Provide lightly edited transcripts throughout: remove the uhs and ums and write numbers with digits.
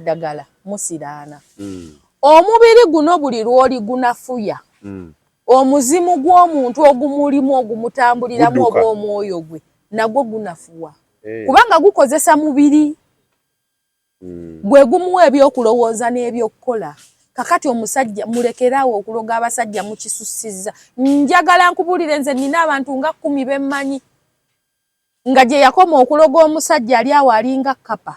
eddagala musiraana. Omubiri guno buli lw'oli gunafuya. Omuzimu gw'omuntu ogumulimu ogumutambuliramu oba omwoyo gwe nagwo gunafuwa. Kubanga gukozesa mubiri. Gwe gumuwa ebyokulowooza n'ebyokukola. Kakati omusajja mulekerawo okuloga abasajja mukisusiza. Njagala nkubulire nze nina abantu nga 10 bemmanyi. Nga gye yakoma okuloga omusajja ali awo alinga kapa.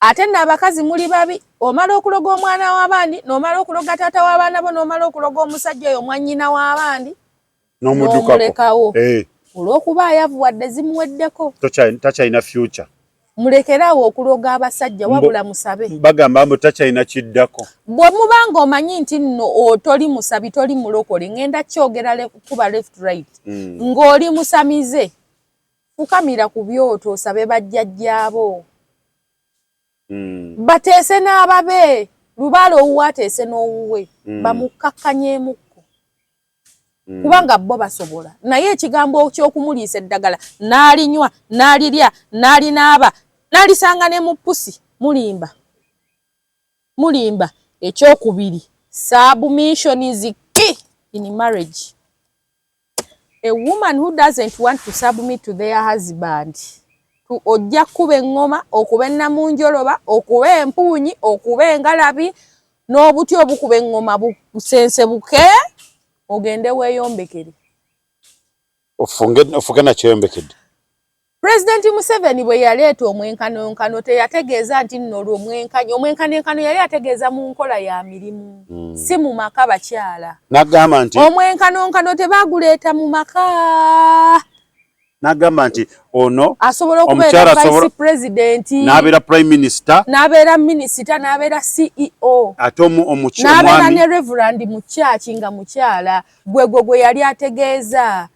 Ate n'abakazi muli babi. Omala okuloga omwana w'abandi, n'omala okuloga taata w'abaana bo, n'omala okuloga omusajja oyo mwannyina w'abandi. N'omulekawo. Olw'okuba ayavu wadde zimuweddeko. Takyalina future. Mulekerawo okuloga abasajja wabula musabe. Bagamba mbu takyalina kiddako. Bwe mubanga omanyi nti nno toli musabi toli mulokole ngenda kyogera kuba left right. Ng'oli musamize. Fukamira ku byoto osabe bajjajjaabo. Bateese n'ababe. Lubaale owuwe ateese n'owuwe. Bamukakkanyeemukko. Kubanga bo basobola. Naye ekigambo ky'okumuliisa eddagala n'alinywa, n'alirya, n'alinaaba, n'alisanga ne mu pusi. Mulimba. Ekyokubiri. Submission is key in marriage. A woman who doesn't want to submit to their husband. Ojja kuba engoma, okuba ennamunjoloba, okuba empuunyi, okuba engalabi, n'obuti obukuba engoma busensebuke, ogende weeyombekere. Ofuge na kyeyombekedde. President Museveni bwe yaleeta omwenkanonkano teyategeeza nti nno omwenkanenkano yali ategeeza mu nkola ya mirimu. Si mu maka bakyala. N'agamba nti omwenkanonkano tebaguleeta mu maka. N'agamba nti ono asobola okubeera vice president, n'abeera prime minister, n'abeera minister, n'abeera CEO, ate omukyala n'abeera ne reverend mu church nga mukyala. Gwe yali ategeeza.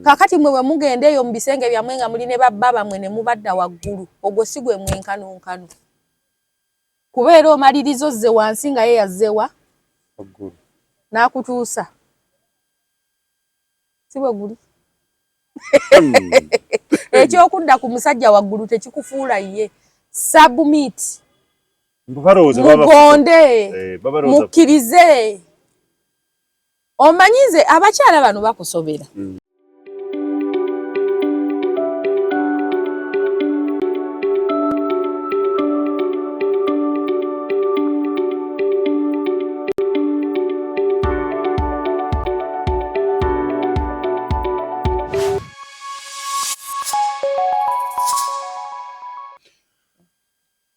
Kakati mwe mugende eyo mu bisenge byammwe nga muli ne babba mwe ne mubadda waggulu. Ogwo si gwe mwenkanonkano. Kubeera omalirizo zze wansi nga ye yazzewa waggulu n'akutuusa. Si bwe guli. Ekyokudda ku musajja waggulu tekikufuula ye. Submit. Mugonde. Mukkirize. Omanyize abakyala bano bakusobera.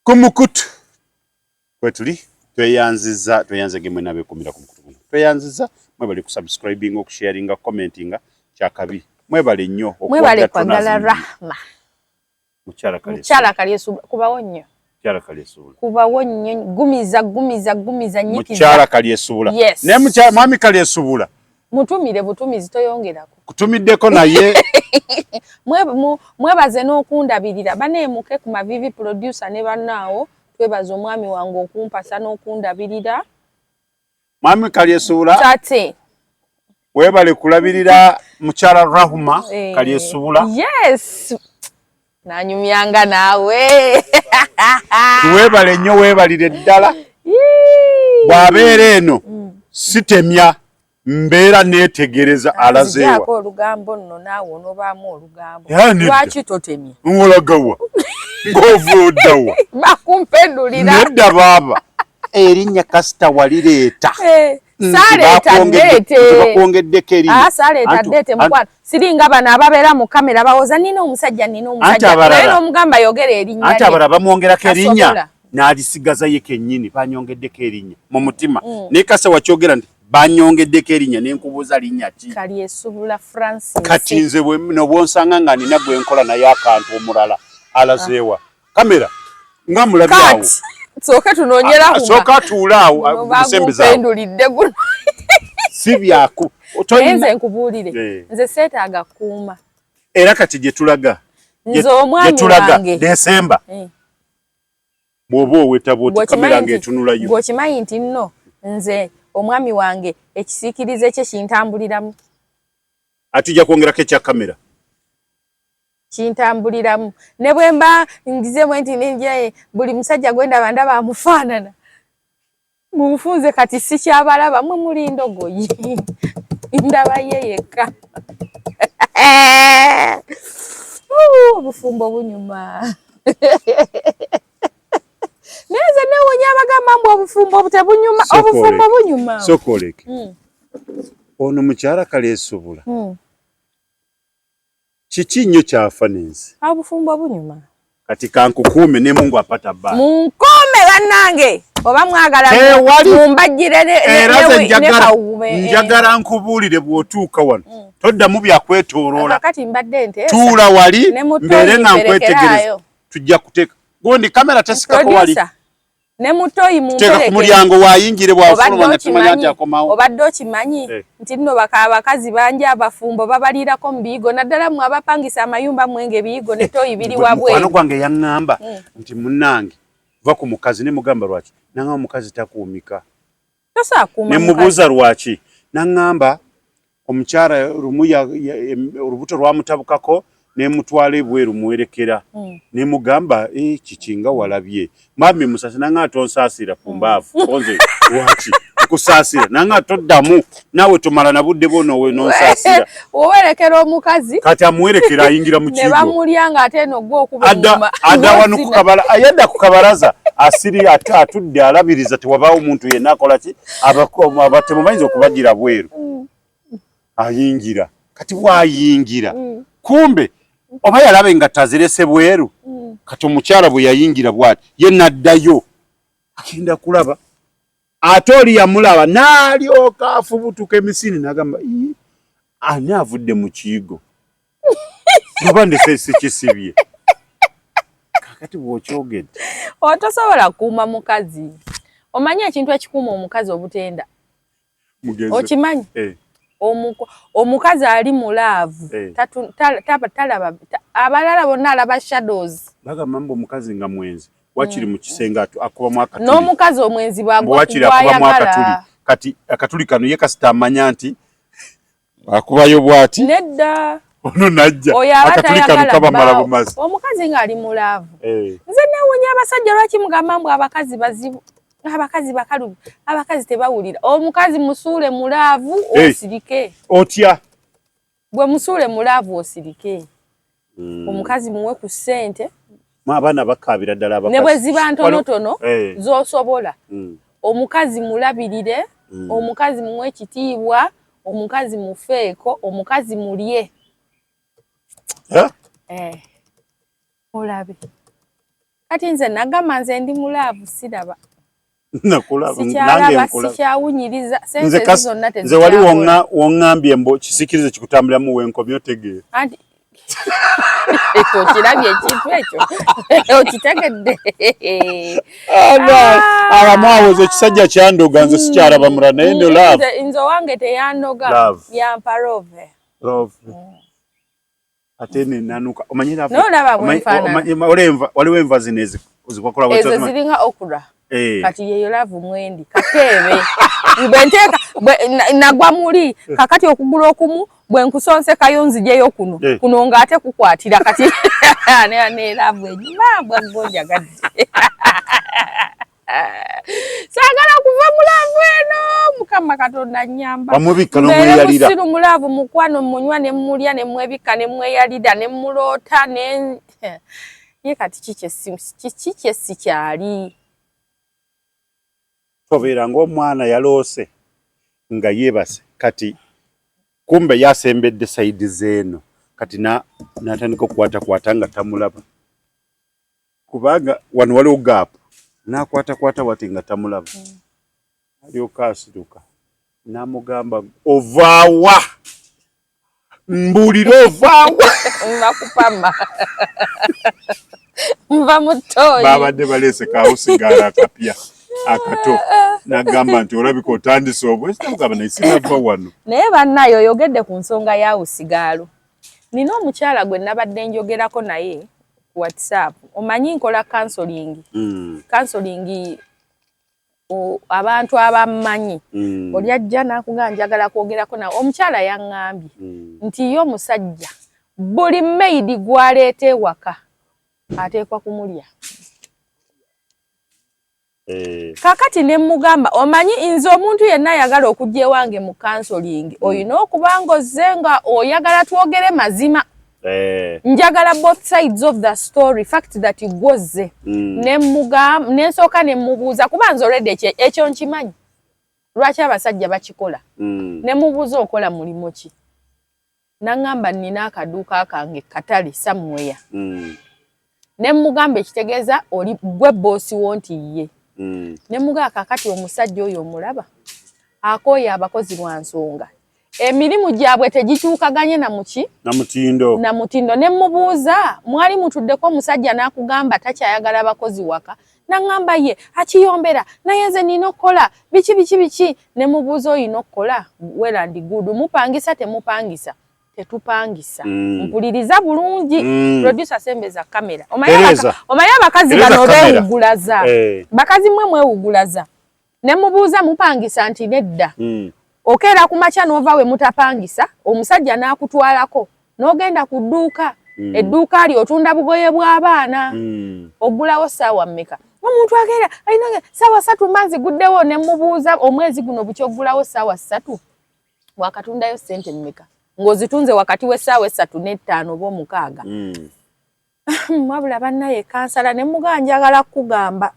Kumukutu kwetuli tweyanze gemwe nabe kumira kumukutu guno. Tweyanziza mwebale kusubscribing, okusharinga, commentinga kyakabi. Mwebale nnyo mwebale kwagala rahma. Mukyala Kalyesuula kubawo nnyo. Mukyala Kalyesuula. Kubawo nnyo gumiza nyikiza. Mukyala Kalyesuula. Yes. Ne mukyala mwami Kalyesuula. Mutumire butumizi toyongerako. Kutumiddeko naye. Mwebaze n'okundabirira baneemuke ku Mavivi producer ne bannaawo twebaze omwami wange okumpasa n'okundabirira. Mwami Kalyesuula. Tate. Webale kulabirira mukyala Rahuma Kalyesuula. Yes. Nanyumyanga naawe. Webale nnyo webalire ddala. Bw'abeera eno sitemya. Mbeera neetegereza alazeewa. Nzijako olugambo nno naawe onobaamu olugambo. Lwaki totemye? Ngolagawa. Ng'ovuuddawa. Bakumpendulira. Nedda baaba. Erinnya kasita walireeta. Saleeta ddeete. Tebakwongeddeko erinnya. Saleeta ddeete mukwano. Siringa bano ababeera mu kamera bawoza nina omusajja. Naye n'omugamba yogera erinnya. Anti abalala bamwongerako erinnya n'alisigaza ye kennyini banyongeddeko erinnya mu mutima. Naye kasa wakyogera nti banyongeddeko erinnya n'enkubuuza linnya ki? Kalyesuula Francis. Kati nze bw'onsanga nga nina gwe nkola naye akantu omulala alazeewa. Kamera nga mulabyawo. Sooka tunoonyera sooka tuulaawo musembezaawo. Pendulidde guno. Si byaku. Nze nkubuulire. Nze seetaaga kuuma. Era kati gye tulaga. Nze omwami wange. Desemba. Bw'oba owetaba oti kamera ng'etunulayo. Bw'okimanyi nti nno nze omwami wange ekisiikirize kye kintambuliramu. Atujja kwongerako ekya kamera. kintambuliramu ne bwe mba ngizemu enti nenjaye buli musajja gwenda banda bamufaanana mumufunze kati si kyabalaba mwe muli ndogoyi ndaba ye yekka obufumbo bunyuma neze newonya abagamba mbu obufumbo tebunyuma obufumbo bunyuma sokoleke ono mukyala kaleesobula kiki nnyo kyafa nenze obufumbo bunyuma kati kankukuume ne Mungu apata bba munkuume bannange oba mwagala mumbajjire ne kawume njagala nkubuulire bw'otuuka wano toddamu byakwetooloola kati mbadde nteesa tuula wali mbeere nga nkwetegereza tujja kuteeka gundi kamera tesikako wali ne mutoyi mumpereke ku mulyango waayingire bw'afuluma nga tumanya nti akomawo obadde okimanyi nti nno abakazi bangi abafumbo babaliirako mu biyigo naddala mu abapangisa amayumba mwenge biyigo ne toyi biri wabwe mukwano gwange yaŋŋamba nti munnange va ku mukazi ne mugamba lwaki naŋŋamba omukazi takuumika ne mubuuza lwaki naŋŋamba omukyala lumu olubuto lwamutabukako ne mutwala ebweru muwerekera ne mugamba kikinga walabye mami musasi nanga tonsaasira ku mbaavu onze lwaki okusaasira nanga toddamu nawe tomala na budde bono we nonsaasira owerekera omukazi kati amuwerekera ayingira mu kigo ne bamulyanga ate no gwo okuba nyuma adda wano kukabala ayenda kukabalaza asiri atudde alabiriza tewabaawo omuntu yenna akola ki abatemu bayinza okubagira bweru ayingira kati waayingira kumbe oba yalabe nga tazirese bweru kati omukyala bwe yayingira bwati ye naddayo agenda kulaba ate oli yamulaba n'alyoka afubutuka emisini n'agamba ani avudde mu kiyigo oba ndese kisibye kakati bw'okyogedde otosobola kuuma mukazi omanyi ekintu ekikuuma omukazi obutenda okimanyi omukazi ali mulaavu talaba abalala bonna alaba shadows bagamba mbu omukazi nga mwenzi wakiri mu kisenge akubamu akatuli n'omukazi omwenzi bwagwayagala kati akatuli kano ye kasita amanya nti akubayo bwati nedda ono najja akatuli kano kabamala bumazi omukazi nga ali mulaavu nze newonya abasajja lwaki mugamba mbu abakazi bazibu abakazi bakalu abakazi tebawulira omukazi musuule mulaavu osirike otya bwe musuule mulaavu osirike omukazi muwe ku ssente abaana bakabira ddala abakazi ne bwe ziba ntonotono z'osobola omukazi mulabirire omukazi muwe ekitiibwa omukazi mufeeko omukazi mulye olabe kati nze nagamba nze ndi mulaavu siraba sikyawunyiriza sense zonna nze wali woŋŋambye mbo kisikirize kikutambuliramu wenkomye otegeera okirabye ekintu ekyo okitegedde abamu awoza ekisajja kyandoga nze sikyalaba mula naye no love nze owange teyandoga yampa love ate nenanuka nolaba bwenfaanana waliwo enva zino ezikwakola ezo ziringa okura kati yeyo love mwendi kateebe bwenteeka nagwa muli kakati okugula okumu bwenkusonse kayonzijeyo kuno ng'ate kukwatira kati ne love enyuma bwagonjagadde saagala kuva mulavu eno mukama katonda nyamba bamubikka n'omweyalira siru mulavu mukwano munywa ne mulya ne mwebikka ne mweyalira ne muloota ne ye kati kiki sikyali tobeera ng'omwana yaloose nga yeebase kati kumbe yasembedde sayidi zeeno kati n'atandika okukwatakwata nga tamulaba kubanga wano waliwo gaapu n'akwatakwata wati nga tamulaba alyoka asituka n'amugamba ovaawa mbuulira ovaawa nakupama nva mutoyi babadde baleese kaawusigaala akapya akato nagamba nti olabika otandise obwo ekitamugamba naye sinava wano naye bannayo oyogedde ku nsonga ya usigaalo nina omukyala gwe nabadde njogerako naye ku WhatsApp omanyi nkola counseling abantu abammanyi oli ajja nakugamba njagala kwogerako nawe omukyala yaŋŋambye nti ye omusajja buli maid gwaleete waka ateekwa kumulya. Kakati ne mugamba omanyi nze omuntu yenna ayagala okujja ewange mu counseling oyina okuba ng'ozze nga oyagala twogere mazima. Njagala both sides of the story, fact that gwozze. Nensooka ne mubuuza kuba nze already ekyo nkimanyi. Lwaki abasajja bakikola? Ne mubuuza okola mulimu ki? Nangamba nina akaduuka kange katale somewhere. Ne mugamba ekitegeeza oli gwe bosi wo nti ye. Ne mugamba kakati omusajja oyo omulaba akooya abakozi lwa nsonga. Emirimu gyabwe tegikyukaganye na muki? Na mutindo. Ne mubuuza mwali mutuddeko omusajja n'akugamba takyayagala abakozi waka. Nangamba ye akiyombera naye nze nina okukola biki. Ne mubuuza oyina okukola well and good. Mupangisa temupangisa? Tetupangisa. Mpuliriza bulungi. Producer sembeza kamera. Omanya abakazi bano beewugulaza. Bakazi mwe mwewugulaza. Ne mubuuza mupangisa nti nedda. Okeera ku makya n'ova we mutapangisa, omusajja n'akutwalako, n'ogenda ku dduuka. Edduuka lyo otunda bugoye bw'abaana. Ogulawo ssaawa mmeka? Omuntu ageera ayina ssaawa 3 mbanzi guddewo ne mubuuza omwezi guno buki ogulawo ssaawa 3? Wakatundayo ssente mmeka? Ng'ozitunze wakati w'essaawa 3 ne 5 oba 6. Wabula bannaye kansala ne mugamba njagala kugamba.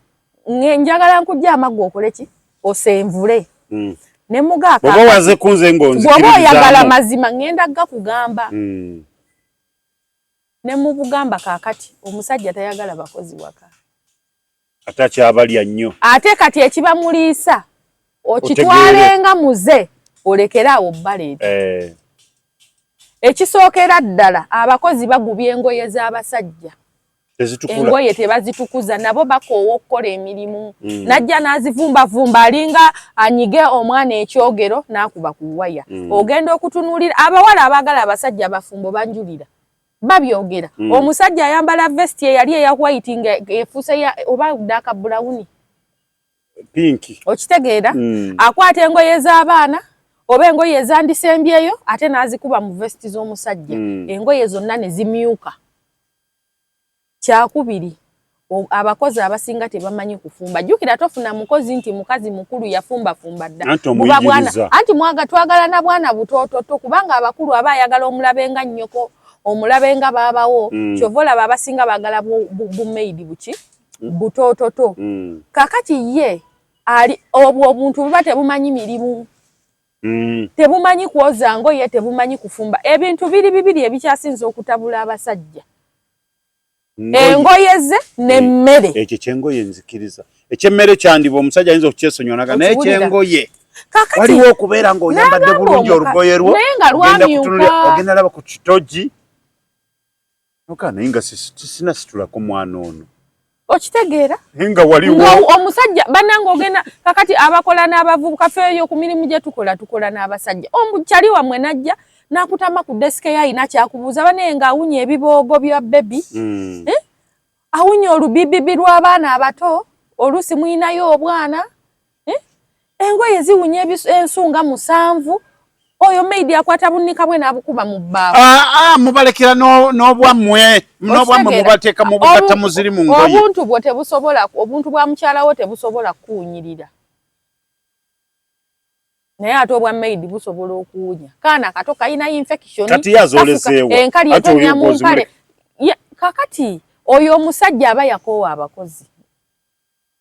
Njagala nkujja amaggwa okole ki? Osenvule. Ne mugaka bwoba waze kunze ngonzikiriza bwoba oyagala mazima ngenda gakugamba. Ne mubugamba kakati omusajja tayagala bakozi waka. Atacyabalya nnyo. Ate kati ekibamuliisa okitwalenga muze olekerawo baleeta. Ekisookera ddala abakozi bagubya engoye z'abasajja. Engoye tebazitukuza nabo bakoowa okukola emirimu. Najja n'azivumba alinga anyige omwana ekyogero n'akuba ku waya. Ogenda okutunuulira abawala abaagala abasajja abafumbo banjulira. Babyogera. Omusajja ayambala vest yali eya white nga efuuse oba dark brown. Pinki. Okitegeera? Akwata engoye z'abaana oba engoye ezandisembyeyo ate n'azikuba mu vest z'omusajja. Engoye zonna ne zimyuka. Kyakubiri abakozi abasinga tebamanyi kufumba. Jjukira tofuna mukozi nti mukazi mukulu yafumba dda. Anti twagala na bwana butoototo kubanga abakulu abayagala omulabenga nnyoko omulabenga baabawo kyovola abasinga bagala bumeidi buki butoototo. Kakati ye ali obuntu buba tebumanyi mirimu. Tebumanyi kwoza ngoye tebumanyi kufumba. Ebintu bibiri ebikyasinza okutabula abasajja. Engoye ze n'emmere. Ekyo ky'engoye nzikiriza. Eky'emmere kyandiba omusajja ayinza okukyesonyonaga naye ky'engoye. Waliwo okubeera ng'oyambadde bulungi olugoye lwo ogenda kutunulira ogenda laba ku kitogi. Naye nga sina situlako mwana ono. Okitegeera? Nga waliwo omusajja bannange ogenda kakati abakola n'abavubuka feeyo ku mirimu gye tukola n'abasajja. Omukyali wammwe najja nakutama ku desk yayi nakyakubuuza bane nga awunya ebiboogo bya baby. Awunya olubibibi lw'abaana abato olusi mwinayo obwana. Engoye ziwunya ensunga 7. Oyo maid akwata bunnika bwe n'abukuba mu bbaafu. Mubalekera n'obwammwe mubateeka mu bugatta muziri mu ngoye. Obuntu bwo tebusobola obuntu bwa mukyalawo tebusobola kuwunyirira. Naye ate obwa maid busobola okuwunya. Kaana kato kayina infection. Kati yazolezeewa. Enkali etonya mu mpale. Kakati oyo omusajja aba yakoowa abakozi.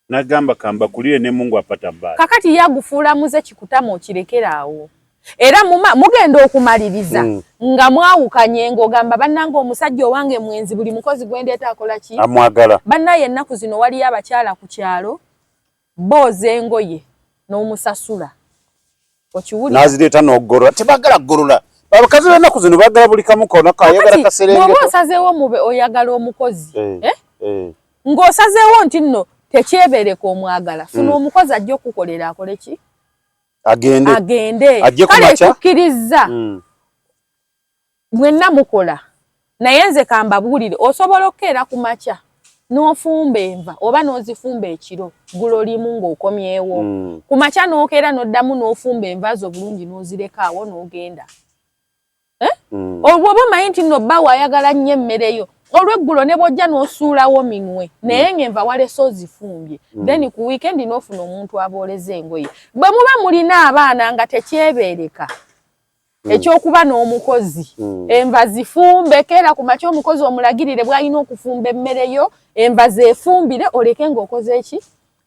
Nagamba kamba kulire ne Mungu apata bbala. Kakati yagufuula muze kikutama okirekeraawo. Era mugenda okumaliriza nga mwawukanye ng'ogamba bannange omusajja owange mwenzi buli mukozi gwendeeta akola ki? Amwagala. Bannaye ennaku zino waliyo abakyala ku kyalo booza engoye n'omusasula. Okiwulira? Nazireeta n'oggolola. Tebagala ggolola. Abakazi b'ennaku zino bagala buli kamu koona kayagala kaserengeto. Bw'oba osazeewo mube oyagala omukozi. Ng'osazeewo nti nno tekyebeereka omwagala. Funa omukozi ajja okukolera akole ki? Agende. Kale tukkiriza. Mwenna mukola. Naye nze kambabuulire osobola okkeera ku makya n'ofumba enva oba n'ozifumba ekiro gulo limu ng'okomyewo. Ku makya n'okeera n'oddamu n'ofumba enva zo bulungi n'ozireka awo n'ogenda. Olwo bamanyi nti nno bba waayagala nnyo emmere yo. Olw'eggulo ne bw'ojja n'osuulawo minwe naye ng'enva waleso ozifumbye. Then ku weekend n'ofuna omuntu abooleza engoye. Bwe muba mulina abaana nga tekyebeereka ekyokuba n'omukozi enva zifumbe keera ku makya omukozi omulagirire bw'alina okufumba emmere yo enva zeefumbire oleke ng'okoze eki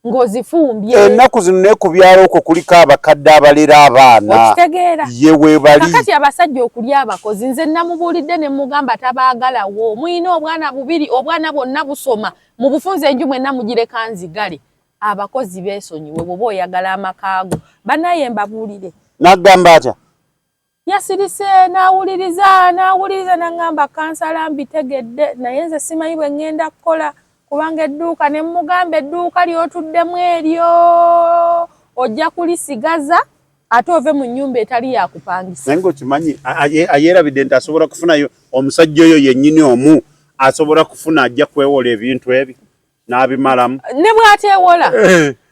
ng'ozifumbye. Ennaku zino naye ku byalo okwo kuliko abakadde abalera abaana. Okitegeera ye weebali. Kakati abasajja okulya abakozi nze namubuulidde ne mugamba tabaagalawo. Muyina obwana bubiri obwana bwonna busoma mu bufunze enju mwenna mugireka nzigale. Abakozi beesonyiwe bw'oba oyagala amakaago. Bannaye mbabuulire. N'agamba atya? Yasirise n'awuliriza n'angamba kansala mbitegedde naye nze simanyi bwe ngenda kukola kubanga edduuka ne mugamba edduuka ly'otuddemu eryo ojja kulisigaza ate ove mu nnyumba etali yakupangisa. Naye ng'okimanyi ayeerabidde nti asobola kufunayo omusajja oyo yennyini omu asobola kufuna ajja kwewola ebintu ebyo n'abimalamu. Ne bw'ateewola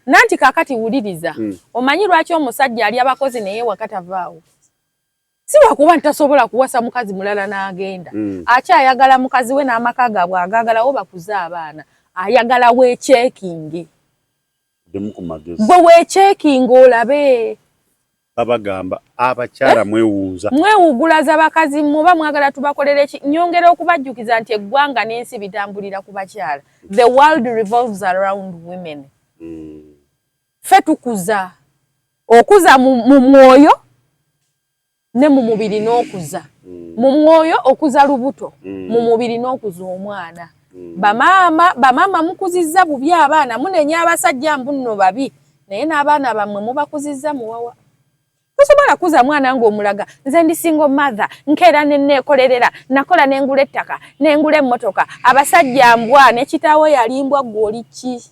nanti kaakati wuliriza omanyi lwaki omusajja ali abakozi naye wakatavaawo? Si lwakuba nti tasobola kuwasa mukazi mulala n'agenda. Akyayagala mukazi we n'amaka gaabwe agaagalawo bakuze abaana. Ayagala weecekinge. Gwe weecekinga olabe. Babagamba abakyala mwewuuza. Mwewugulaza bakazi muba mwagala tubakolere eki. Nyongera okubajjukiza nti eggwanga n'ensi bitambulira ku bakyala. The world revolves around women. Ffe tukuza. Okuza mu mwoyo ne mu mubiri n'okuza. Mu mwoyo okuza lubuto. Mu mubiri n'okuza omwana. Bamaama mukuzizza bubi abaana munenya abasajja mbunno babi naye n'abaana bammwe mubakuzizza muwawa. Tosobola kuza mwana ng'omulaga nze ndi single mother nkeera nenneekolerera nakola n'engula ettaka n'engula emmotoka abasajja mbwa ne kitaawe yalimbwa gw'oli ki?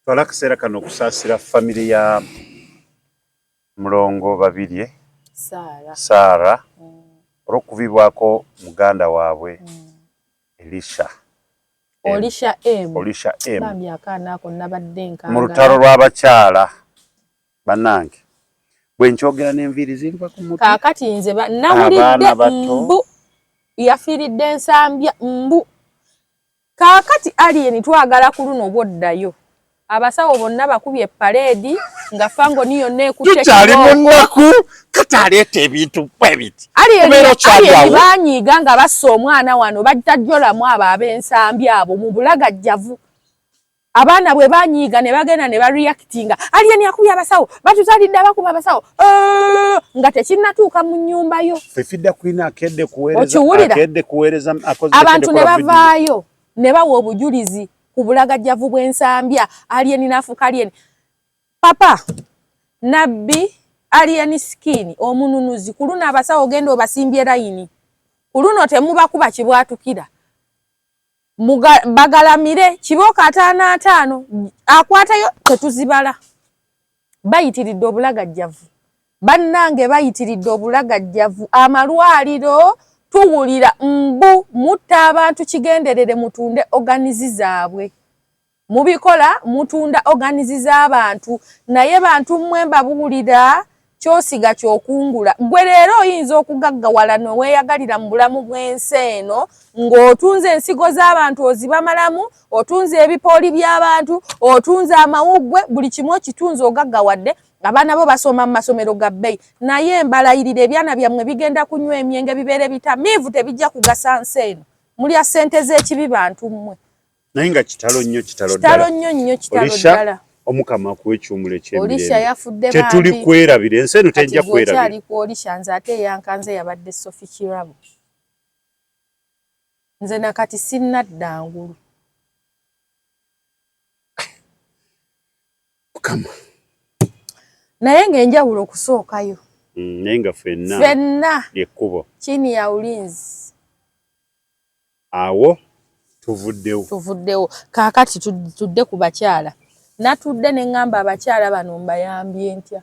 Twala akaseera kano okusaasira famire ya Mulongo babiri Saara olw'okuvibwako muganda waabwe Elisha M. Bambi akaana ako nabadde nkangala. Mu lutalo lw'abakyala bannange bwe nkyogera n'enviiri zinva ku mutwe. Kaakati nze nawulidde mbu yafiiridde ensambya mbu. Kaakati Alien twagala ku luno bwoddayo. Abasawo bonna bakubye paredi nga fango niyo neekutte tukyali mu nnaku kati aleeta ebintu bwebiti. Alien banyiiga nga bassa omwana wano batajjolamu abo ab'ensambi abo mu bulagajjavu. Abaana bwe banyiiga ne bagenda ne bareactinga Alien yakubye abasawo batuzalidde abakuba abasawo nga tekinnatuuka mu nnyumba yo. Fefidda Queen akedde kuweereza abantu ne bavaayo ne bawa obujulizi ku bulagajjavu bw'ensambya. Alien n'afuuka Alien. Papa nabbi Alien skin omununuzi ku luno abasawo ogenda obasimbye layini. Ku luno temubakuba kibwatukira. Bagalamire kibooka 5 akwatayo tetuzibala. Bayitiridde obulagajjavu. Bannange bayitiridde obulagajjavu. Amalwaliro tuwulira mbu mutta abantu kigenderere mutunde organizi zaabwe. Mubikola mutunda organizi z'abantu naye bantu mmwe mbabuulira kyosiga kyokungula. Gwe leero oyinza okugaggawala noweeyagalira mu bulamu bw'ensi eno ng'otunze ensigo z'abantu ozibamalamu, otunze ebipooli by'abantu, otunze amawuggwe, buli kimu okitunze ogaggawadde. Abaana bo basoma mu masomero ga bbeeyi naye mbalayirira ebyana byammwe bigenda kunywa emyenge bibeere bitamiivu tebijja kugasa nsi eno. Mulya ssente z'ekibi bantu mmwe. Naye nga kitalo nnyo ddala. Omukama akuwa ekyumula eky'emirembe. Olisha yafudde bambi. Tetuli kwerabira ensi eno tejja kwerabira. Kyali ku Olisha nze ate yankanze yabadde Sophie Kirabo. Nze nakati sinnadda ngulu. Mukama. Naye ng'enjawulo okusookayo. Naye nga ffenna lyekkubo. Chini ya ulinzi. Awo tuvuddewo. Kaakati tudde ku bakyala. Natudde ne ngamba abakyala bano mbayambye ntya.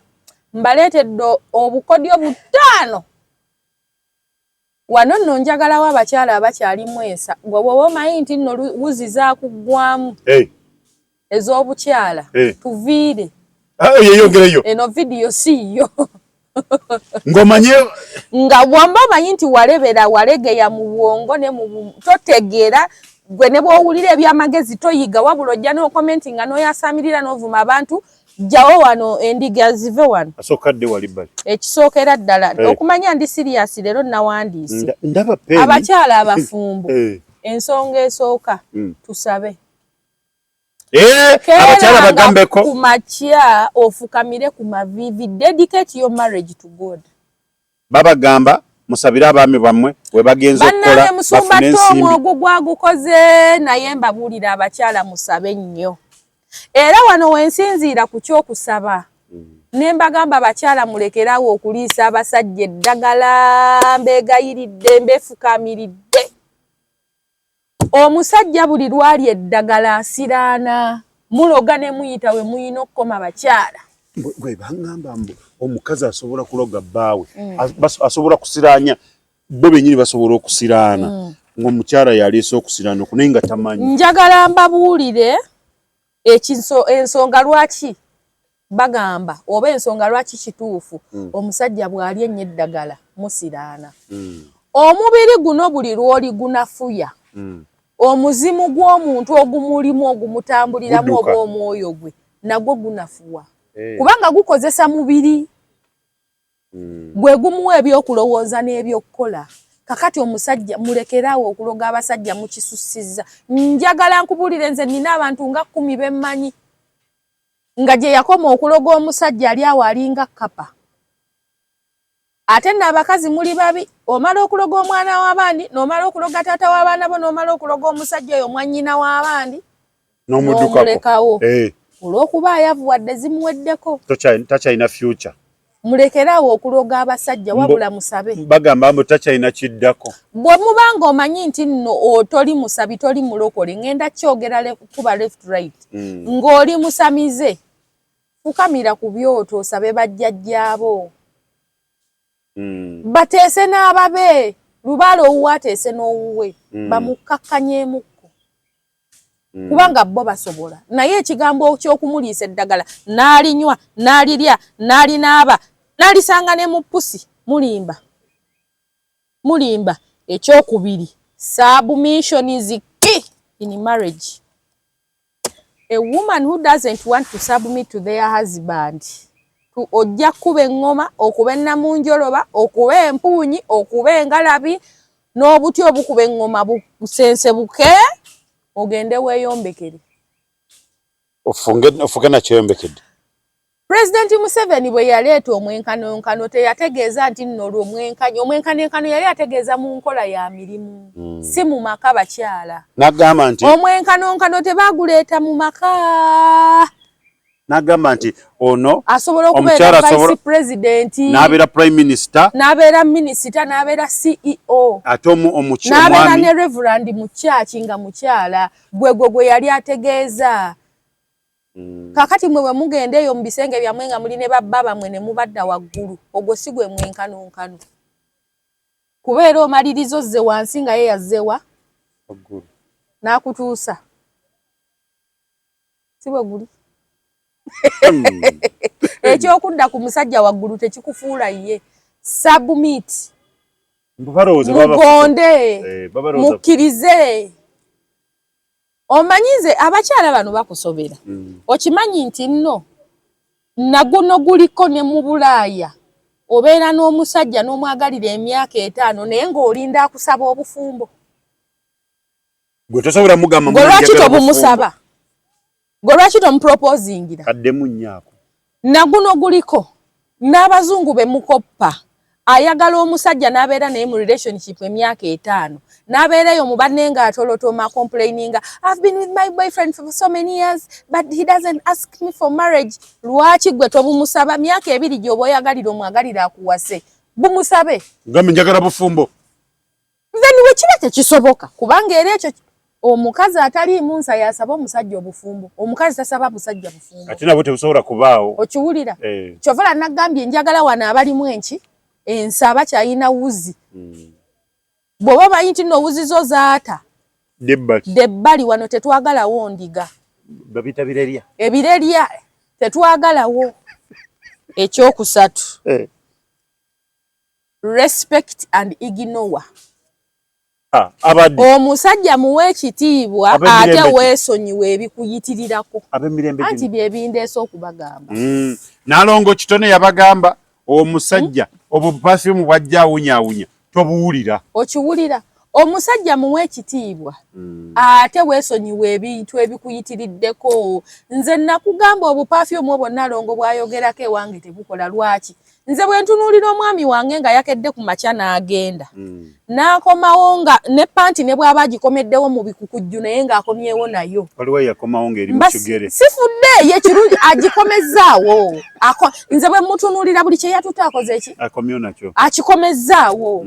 Mbaleetedde obukodyo 5. Wano nno njagalawo abakyala abakyali mwesa. Gwe bw'oba omanyi nti nno wuzi zaakuggwamu. Ez'obukyala. Tuviire. Yeyongereyo. Eno vidiyo si yo. ngomanye nga bwamba manyi nti walebera walegeya mu bwongo ne mu totegeera gwe ne bwowulira ebyamagezi toyiga wabula ojja n'okomenti nga n'oyasamirira n'ovuma abantu jjawo wano endiga zive wano asokadde wali bali ekisookera ddala okumanya ndi serious leero nawandiise ndaba peni abakyala abafumbo ensonga esooka tusabe abakyala bagambeko ku makya ofukamire ku mavivi dedicate your marriage to God babagamba musabire abaami bammwe we bagenze okukola musumba tomu ogwo gwagukoze naye mbabuulira abakyala musabe nnyo era wano wensinziira ku kyokusaba ne mbagamba abakyala mulekerawo okuliisa abasajja eddagala mbeegayiridde mbeefukamiridde omusajja buli lwali eddagala asiraana muloga ne muyita we muyina okukoma abakyala gwe bangamba mbu omukazi asobola kuloga bbaawe asobola kusiraanya bo benyini basobola okusiraana ng'omukyala yaliisa okusiraana okunaye nga tamanyi njagala mbabuulire ensonga lwaki bagamba oba ensonga lwaki kituufu omusajja bw'ali ennyo eddagala musiraana omubiri guno buli lw'oli gunafuya omuzimu gw'omuntu ogumulimu ogumutambuliramu oba omwoyo gwe nagwo gunafuwa kubanga gukozesa mubiri gwe gumuwa ebyokulowooza n'ebyokukola kakati omusajja mulekerawo okuloga abasajja mukisusiza njagala nkubuulire nze nina abantu nga 10 bemmanyi nga gye yakoma okuloga omusajja ali awo alinga kapa ate n'abakazi muli babi omala okuloga omwana w'abandi n'omala okuloga taata w'abaana bo n'omala okuloga omusajja oyo mwannyina w'abandi n'omulekawo olw'okuba ayavuwadde zimuweddeko takyalina future mulekerawo okuloga abasajja wabula musabe bagamba mbu takyalina kiddako bwe mubanga omanyi nti nno toli musabi toli mulokole ngenda kyogera kuba left right ng'oli musamize fukamira ku byoto osabe bajjajjaabo bateese n'ababe lubaala owuwe ateese n'owuwe bamukkakkanyemukko kubanga bo basobola naye ekigambo ky'okumuliisa eddagala n'alinywa n'alirya n'alinaaba n'alisanga ne mu pusi mulimba ekyokubiri submission is key in marriage. A woman who doesn't want to submit to their husband ojja kuba engoma okuba ennamunjoloba okuba empuunyi okuba engalabi n'obuti obukuba engoma busensebuke ogende weeyombekere ofuge nakyeyombekedde. President Museveni bwe yaleeta omwenkanonkano teyategeeza nti nno omwenkanonkano yali ategeeza mu nkola ya mirimu si mu maka bakyala n'agamba nti omwenkanonkano tebaaguleeta mu maka n'agamba nti ono asobola okubeera vice president n'abeera prime minister n'abeera minisita n'abeera CEO ate n'abeera ne reverend mu church nga mukyala gwe yali ategeeza. Kakati mwe mugende eyo mu bisenge byammwe nga muli ne babba mwe ne mubadda waggulu ogwo si gwe mwenkanonkano kubeera omalirizo zze wansi nga ye yazzewa waggulu n'akutuusa si bwe guli ekyokudda ku musajja waggulu tekikufuula ye submit mugonde mukkirize. Omanyize abakyala bano bakusobera okimanyi nti nno naguno guliko ne mu Bulaaya obeera n'omusajja n'omwagalira emyaka 5 naye ng'olinda akusaba obufumbo gwe tosobola mugamba gwe lwaki tobumusaba gwe lwaki tomuproposingira kaddemu nnyaako naguno guliko n'abazungu be mukoppa ayagala omusajja n'abeera naye mu relationship emyaka 5 n'abeerayo mu banne nga atolotoma complaining I've been with my boyfriend for so many years but he doesn't ask me for marriage. Lwaki gwe tobumusaba myaka 2 gy'oba oyagalira omwagalira akuwase bumusabe ngambe njagala bufumbo then wekiba tekisoboka kubanga era ekyo omukazi ataliimu nsa yasaba omusajja obufumbo omukazi tasaba musajja bufumbo ate nabwo tebusobola kubaawo okiwulira kyovala nagambye njagala wano abalimu enki ensaba kyayina wuzi bw'oba bayi nti nno wuzi zo zaata debbali wano tetwagalawo ndiga babita birerya ebirerya tetwagalawo. Ekyokusatu respect and ignore. Abadde. Omusajja muwe ekitiibwa ate weesonyiwe ebikuyitirirako. Anti bye bindeese okubagamba. Nalongo Kitone yabagamba omusajja obupafyumu bwajja awunyaawunya tobuwulira. Okiwulira. Omusajja muwe ekitiibwa ate weesonyiwe ebintu ebikuyitiriddeko. Nze nakugamba obupafyumu obwo Nalongo bw'ayogerako ewange tebukola. Lwaki? Nze bwe ntunuulira omwami wange nga yakedde ku makya n'agenda. N'akomawo nga ne panti ne bw'aba agikomeddewo mu bikukujju naye ng'akomyewo nayo. Waliwo yakomawo ng'eri mu kigere. Sifudde ye kirungi agikomezzaawo. Nze bwe mutunuulira buli kye yatuta akoze eki? Akomyewo nakyo. Akikomezzaawo.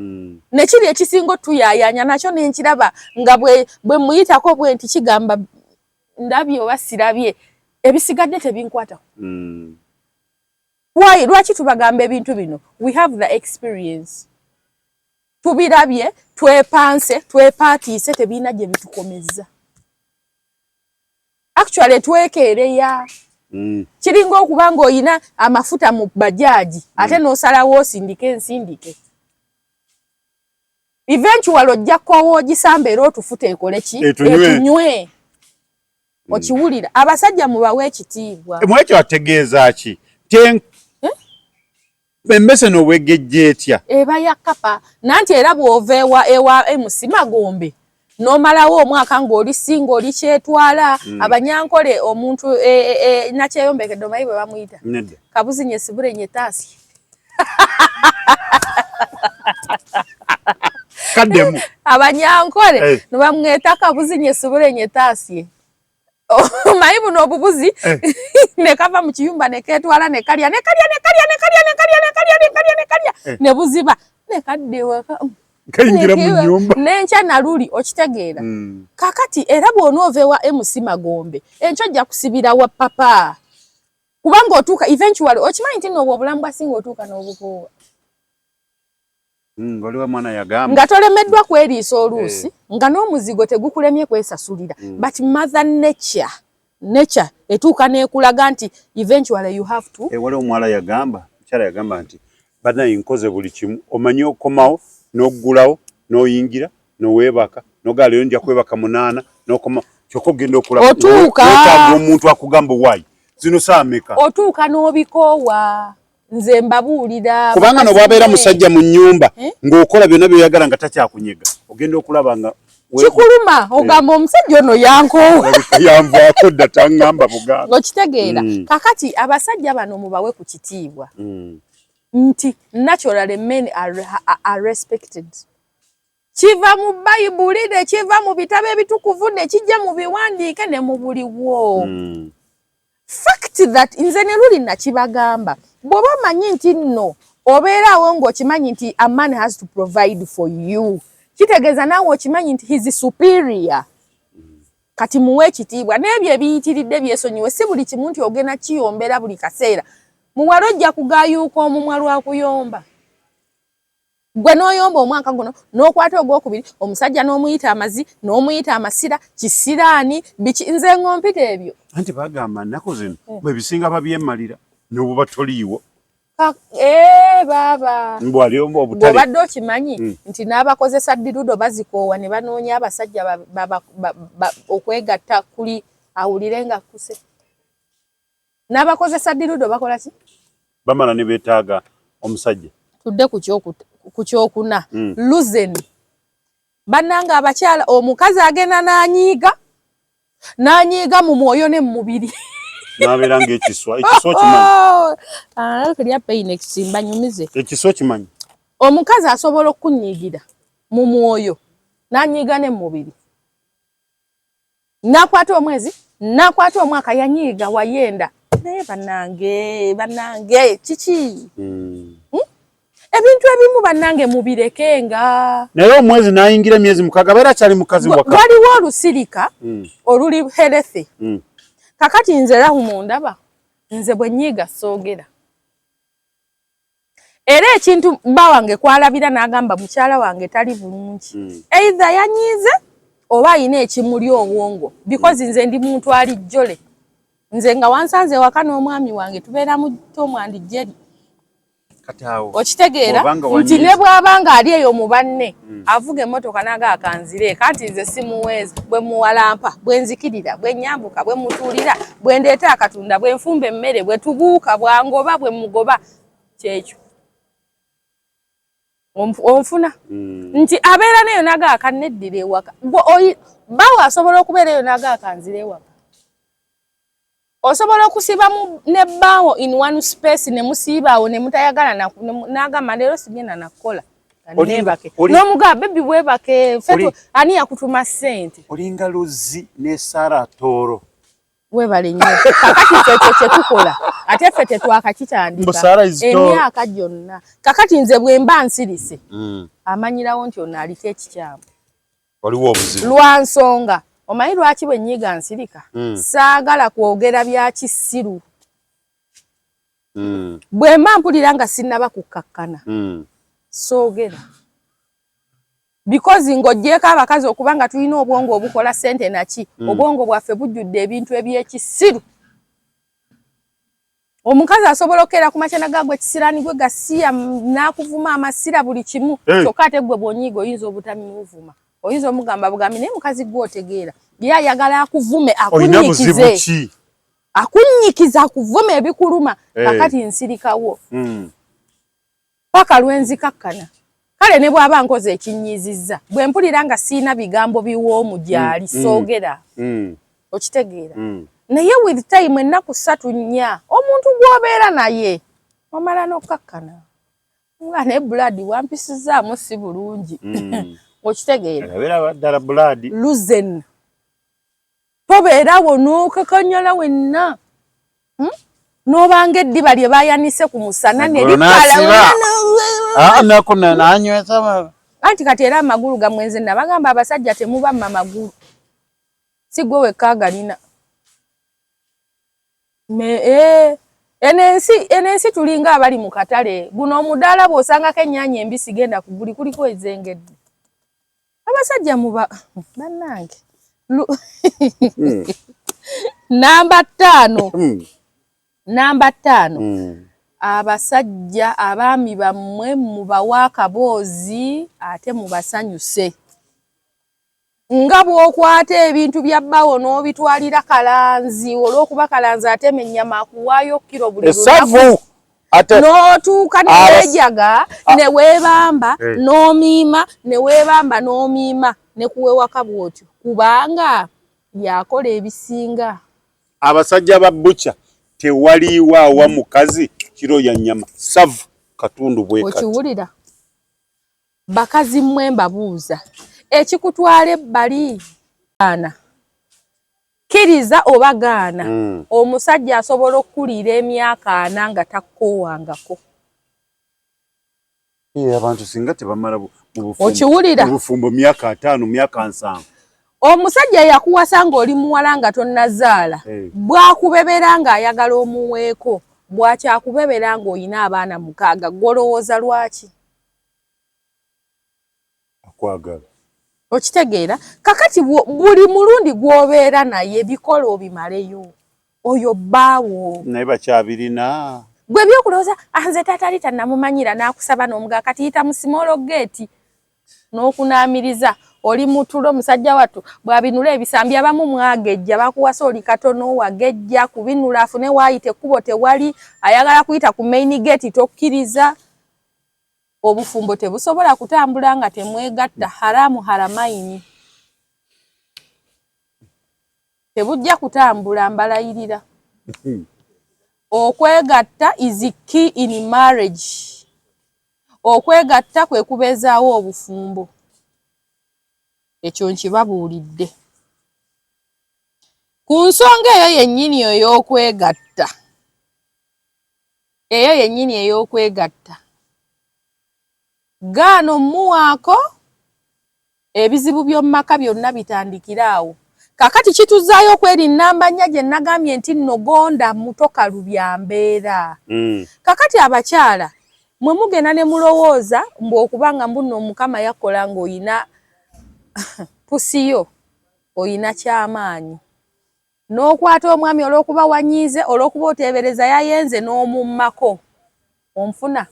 Ne kiri ekisinga otuyaayanya nakyo ne nkiraba nga bwe muyitako bwe nti kigamba ndabye oba sirabye ebisigadde tebinkwatako. Why? Lwaki tubagamba ebintu bino? We have the experience. Tubirabye, twepanse, twepatiise tebina gye bitukomeza. Actually twekeereya. Kiringa okuba ng'oyina amafuta mu bajaji ate n'osalawo osindike ensindike. Eventually ojja kkowa ogisamba era otufuta ekole ki? Etunywe. Okiwulira. Abasajja mubawe ekitiibwa. Mwekyo ategeeza ki? Emmese n'obwegejja etya? Eba ya kapa. Nanti era bw'ova ewa Magombe. N'omalawo omwaka ng'oli singa oli kyetwala. Abanyankole omuntu nakyeyombekedde omanyi bwe bamuyita. Kabuzi nyesibule nyetaasi. Kaddemu. Abanyankole ne bamweta kabuzi nyesibule nyetaasi. Omanyi buno obubuzi ne kava mu kiyumba ne keetwala ne kalya ne buziba ne kadde waka kayingira mu nyumba n'enkya naluli okitegeera. Kakati era bw'onoova ewa Magombe enkyo ojja kusibira wa papa kubanga otuuka eventually okimanyi nti n'obwo obulamu bwasinga otuuka n'obukoowa. Waliwo mwana yagamba nga tolemeddwa kweriisa oluusi nga n'omuzigo tegukulemye kwesasulira but mother nature etuuka n'ekulaga nti eventually you have to. Waliwo mukyala yagamba nti banaye nkoze buli kimu omanyi okomawo n'oggulawo n'oyingira n'oweebaka n'ogaleyo nja kwebaka 8 n'okoma kyokka ogenda okulaba otaaga omuntu akugamba waayi zino saameka otuuka n'obikoowa. Nze mbabuulira kubanga no bwabeera musajja mu nnyumba ng'okola byonna by'oyagala nga takyakunyega ogenda okulaba nga kikuluma ogamba omusajja ono yankoowa yanvaako dda taŋŋamba buganda. Okitegeera. Kakati abasajja bano mubawe ku kitiibwa nti naturally men are respected. Kiva mu Bayibuli ne kiva mu bitabo ebitukuvu ne kijja mu biwandiike ne mu buliwo. Fact that nze ne luli nakibagamba bw'oba omanyi nti nno obeeraawo ng'okimanyi nti a man has to provide for you kitegeeza naawe okimanyi nti his superior. Kati muwe ekitiibwa n'ebyo ebiyitiridde byesonyiwe si buli kimu nti ogenda kiyombera buli kaseera. Muwala ojja kugaayuuka omumwa lwakuyomba. Gwe n'oyomba omwaka guno n'okwata ogwokubiri omusajja n'omuyita amazi n'omuyita amasira kisiraani biki nze ngompita ebyo. Anti bagamba nnaku zino bwe bisinga babyemmalira n'obuba toliiwo. Baba bw'obadde okimanyi nti n'abakozesa ddirudo bazikoowa ne banoonya abasajja okwegatta kuli awulire nga kuse. N'abakozesa ddirudo bakola ki? Bamala ne beetaaga omusajja. Tudde ku kyokuna. Luzeni. Bannanga abakyala omukazi agenda n'anyiiga mu mwoyo ne mu mubiri. Nabeera ng'ekiswa kimanyi. Kulya pain ekisimba nyumize. Ekiswa kimanyi. Omukazi asobola okunyiigira mu mwoyo n'anyiiga ne mu mubiri. N'akwata omwezi, n'akwata omwaka yanyiiga wayenda. Naye bannange kiki? Ebintu ebimu bannange mubirekenga. Naye omwezi n'ayingira emyezi 6 abeera akyali mukazi waka. Waliwo olusirika oluli healthy. Kakati nze rahu mundaba nze bwe nyiiga soogera. Era ekintu bba wange kwalabira n'agamba mukyala wange tali bulungi. Either yanyiize oba ayina ekimuli obwongo because nze ndi muntu ali jjole. Nze nga wansanze waka n'omwami wange tubeera mu Tom and Jerry. okitegeera nti ne bw'abanga ali eyo mu banne avuga emmotoka naga akanzire kati nze simuweeza bwe muwalampa bwe nzikirira bwe nyambuka bwe mutuulira bwe ndeeta akatunda bwe nfumba emmere bwe tubuuka bwangoba bwe mugoba kyekyo onfuna nti abeera neyo naga akaneddira ewaka bawo asobola okubeera eyo naga akanzire ewaka osobola okusiba ne bawo in one space ne musiibaawo ne mutayagala n'agamba leero sigenda nakukola nebake n'omugaa bebi bwebake fetu ani yakutuma ssente olinga Luzzi ne Sarah Tooro webale nnyo kakati kyekyo kye tukola ate ffe tetwakakitandika emyaka gyonna kakati nze bwe mba nsirise amanyirawo nti ono aliko ekikyamu waliwo obuzibu lwa nsonga omanyi lwaki bwe nnyiga nsirika saagala kwogera bya kisiru bwe mba mpulira nga sinnaba kukkakkana soogera because ng'oggyeko abakazi okuba nga tulina obwongo obukola ssente naki obwongo bwaffe bujjudde ebintu eby'ekisiru omukazi asobola okukeera ku makya nagagwe ekisiraani gwe gasiya n'akuvuma amasira buli kimu kyokka ate gwe bw'onyiiga oyinza obutamuvuma oyinza omugamba bugambi naye mukazi gwe otegeera ye ayagala akuvume akunnyikiza akuvume ebikuluma kakati nsirikawo paka lwenzikakkana kale ne bw'aba nkoze ekinnyiizizza bwe mpulira nga siina bigambo biwoomu gyali soogera okitegeera naye with time ennaku 3 4 omuntu gw'obeera naye omala n'okkakkana nga ne blood wampisizaamu si bulungi okitegeera luzen tobeerawo n'okakanyala wenna n'obanga eddiba lye bayanise ku musana ne likala anti kati era amagulu gamwenze nabagamba abasajja temubamma magulu si gwe wekka agalina enensi tulinga abali mu katale guno omudaala bw'osangako ennyaanya embisi genda kuguli kuliko ezengedde abasajja muba bannange namba 5 abasajja abaami bammwe mubawa akaboozi ate mubasanyuse nga bw'okwata ebintu bya bbawo n'obitwalira kalanzi olw'okuba kalanzi atema ennyama akuwaayo kiro buli lunaku n'otuuka ne weejaga ne weebamba n'omiima ne weebamba n'omiima ne kuwewaka bw'otyo kubanga yakola ebisinga abasajja ba butcha tewaliiwo awa mukazi kiro ya nnyama savu katundu bwekati okiwulira bakazi mmwe mbabuuza ekikutwala ebbali gaana kkiriza oba gaana omusajja asobola okukulira emyaka 4 nga takkoowangako abantu singa tebamala okiwulira obufumbo myaka 5 myaka 7 omusajja yakuwasa ng'oli muwala nga tonnazaala bw'akubebera ng'ayagala omuweeko bw'akyakubebera ng'olina abaana 6 gw'olowooza lwaki akwagala okitegeera kakati buli mulundi gw'obeera naye bikola obimaleyo oyo bbaawo naye bakyabirina gwe byokulowooza nze taatali tannamumanyira n'akusaba n'omugaa kati yita mu small gate n'okunaamiriza oli mutulo musajja wattu bw'abinula ebisambi abamu mwagejja bakuwasa oli katono wagejja kubinula afune waayita ekkubo tewali ayagala kuyita ku main gate tokkiriza obufumbo tebusobola kutambula nga temwegatta haramu haramaini tebujja kutambula mbalayirira okwegatta is key in marriage okwegatta kwe kubeezaawo obufumbo ekyo nkibabuulidde ku nsonga eyo yennyini ey'okwegatta gaano muwaako ebizibu by'omu maka byonna bitandikira awo kakati kituzaayo okweri nnamba nnya gye nagambye nti nno gonda muto kalubyambeera kakati abakyala mwe mugenda ne mulowooza mbu okubanga mbuno omukama yakola ng'oyina pusiyo oyina kyamaanyi n'okwata omwami olw'okuba wanyiize olw'okuba oteebereza yayenze n'omummako onfuna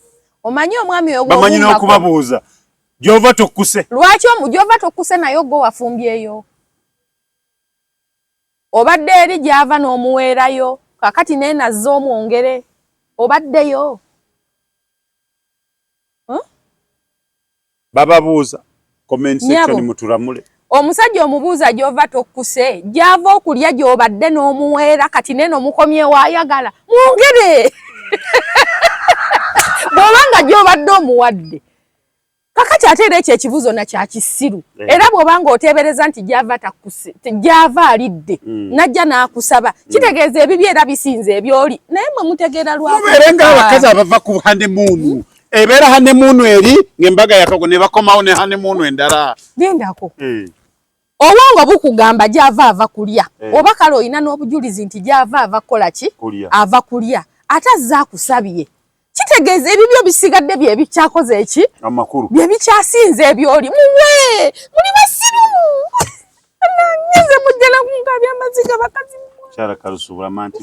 Omanyi omwami ogwo bamanyi n'okubabuuza gy'ova tokkuse. Lwaki gy'ova tokkuse nayo gwo wafumbyeyo? Obadde eri gy'ava n'omuweerayo kakati naye nazze omwongere obaddeyo. Bababuuza comment section mutulamule. Omusajja omubuuza gy'ova tokkuse gy'ava okulya gy'obadde n'omuweera kati naye n'omukomyewo ayagala mwongere. Bw'obanga gy'obadde omuwadde kakati ate era ekyo ekibuzo na kya kisiru era bw'obanga oteebereza nti gy'ava takkuse gy'ava alidde najja n'akusaba kitegeeza ebibyo era bisinze ebyoli naye mwe mutegeera lwaki mubeere ng'abakazi abava ku honeymoon ebeera honeymoon eri ng'embaga yakago ne bakomawo ne honeymoon endala gendako obwongo bukugamba gy'ava ava kulya oba kale olina n'obujulizi nti gy'ava ava kukola ki ava kulya ate azze akusabye kitegeeza ebibyo bisigadde bye bikyakoze eki amakulu bye bikyasinze ebyoli muwe muli basiru nze mujjana kunkabya amaziga bakazi kyala kalusubula manti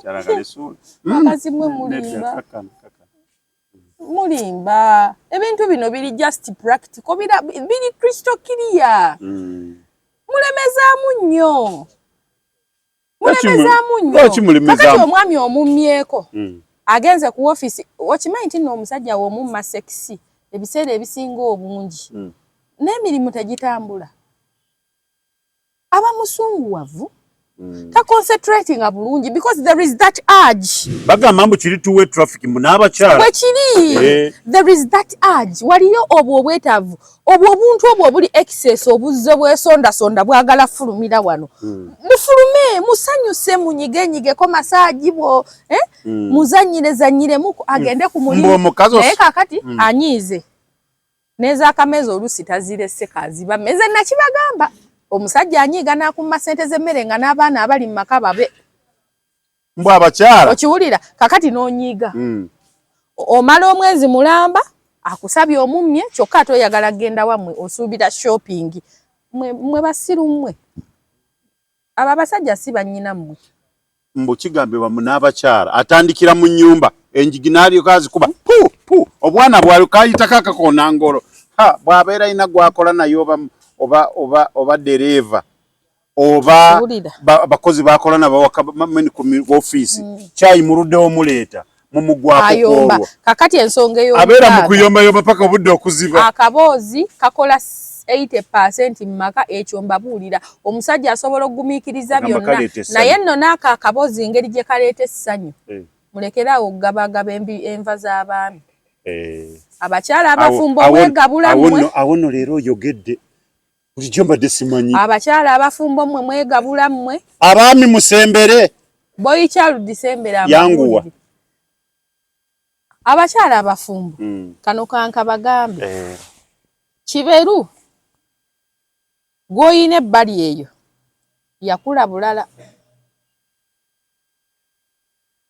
kyala kalusubula bakazi mwe mulimba ebintu bino biri just practical biri crystal clear mulemezaamu nnyo kakati omwami omumyeko agenze ku office okimanyi nti nno omusajja w'omumma sexy ebiseera ebisinga obungi n'emirimu tegitambula aba musunguwavu taconcentrating bulungi because there is that urge bagamba mbu kiri tuwe traffic munaabakyala bwe kiri there is that urge waliyo obwo obwetaavu obwo obuntu obwo obuli excess obuzze bwesondasonda bwagala fulumira wano mufulume musanyuse munyigenyigeko masaaji bwo muzanyirezanyiremuko agende ku mulimu naye kakati anyiize neza akameza olusi tazirese kaziba meze nakibagamba omusajja anyiga n'akumma ssente z'emmere nga n'abaana abali mu maka babe mbw abakyala okiwulira kakati n'onyiiga omala omwezi mulamba akusabye omummye kyokka ate oyagala kgenda wammwe osuubira shopping mwe basiru mmwe abo abasajja si bannyina mmwe mbu kigambibwa n'abakyala atandikira mu nnyumba enjigi n'alyoka azikuba obwana bwali kayitako akakonangolo bw'abeera alina gwakola naye oba dereva oba bakozi bakola nabo ku office kyayimuluddewo muleeta mumugwako kakati ensonga eyo abeera mu kuyombayomba paka obudde okuziba akaboozi kakola 80% mu maka ekyo mbabuulira omusajja asobola okugumiikiriza byonna naye nno n'ako akaboozi engeri gye kaleeta essanyu mulekeraawo okugabagaba enva z'abaami abakyala abafumba omwegabula mmwe awo nno leero oyogedde bulijjo mbadde simanyi abakyala abafumba mmwe mwegabula mmwe abaami musembere boyikyalo disembera yanguwa abakyala abafumba kano kanka bagambe Kiberu gwoyina ebbali eyo yakula bulala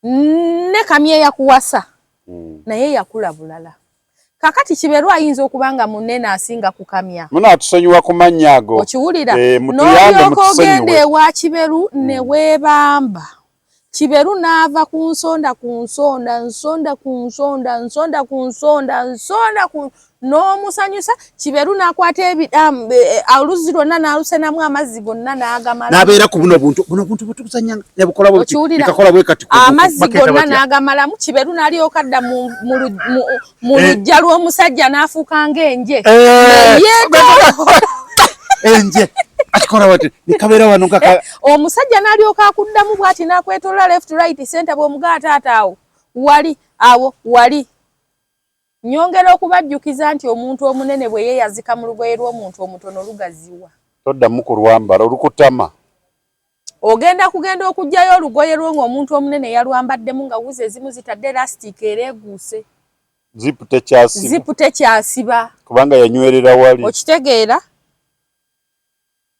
ne kamye yakuwasa naye yakula bulala kakati Kiberu ayinza okubanga munene asinga kukamya muna tusonyiwa ku mannya ago okiwulira n'olyoka ogenda ewa Kiberu ne weebamba Kiberu n'ava ku nsonda n'omusanyusa Kiberu n'akwata oluzi lwonna n'alusenamu amazzi gonna n'agamala n'abeera ku buno buntu butuzanya yabukola bikakola bwe kati amazzi gonna n'agamalamu Kiberu n'alyoka adda mu lujja lw'omusajja n'afuuka ng'enje enje akikola wate nikabeera wano kaka omusajja n'alyoka akuddamu bw'ati n'akwetolola left right center bw'omugaata ataawo wali awo wali nyongera okubajjukiza nti omuntu omunene bwe yeeyazika mu lugoye lw'omuntu omutono lugaziwa toddamu ku lwambala olukutama ogenda kugenda okugjayo olugoye lwo ng'omuntu omunene yalwambaddemu nga wuzi ezimu zitadde elastic era eguuse zipu tekyasiba kubanga yanywerera wali okitegeera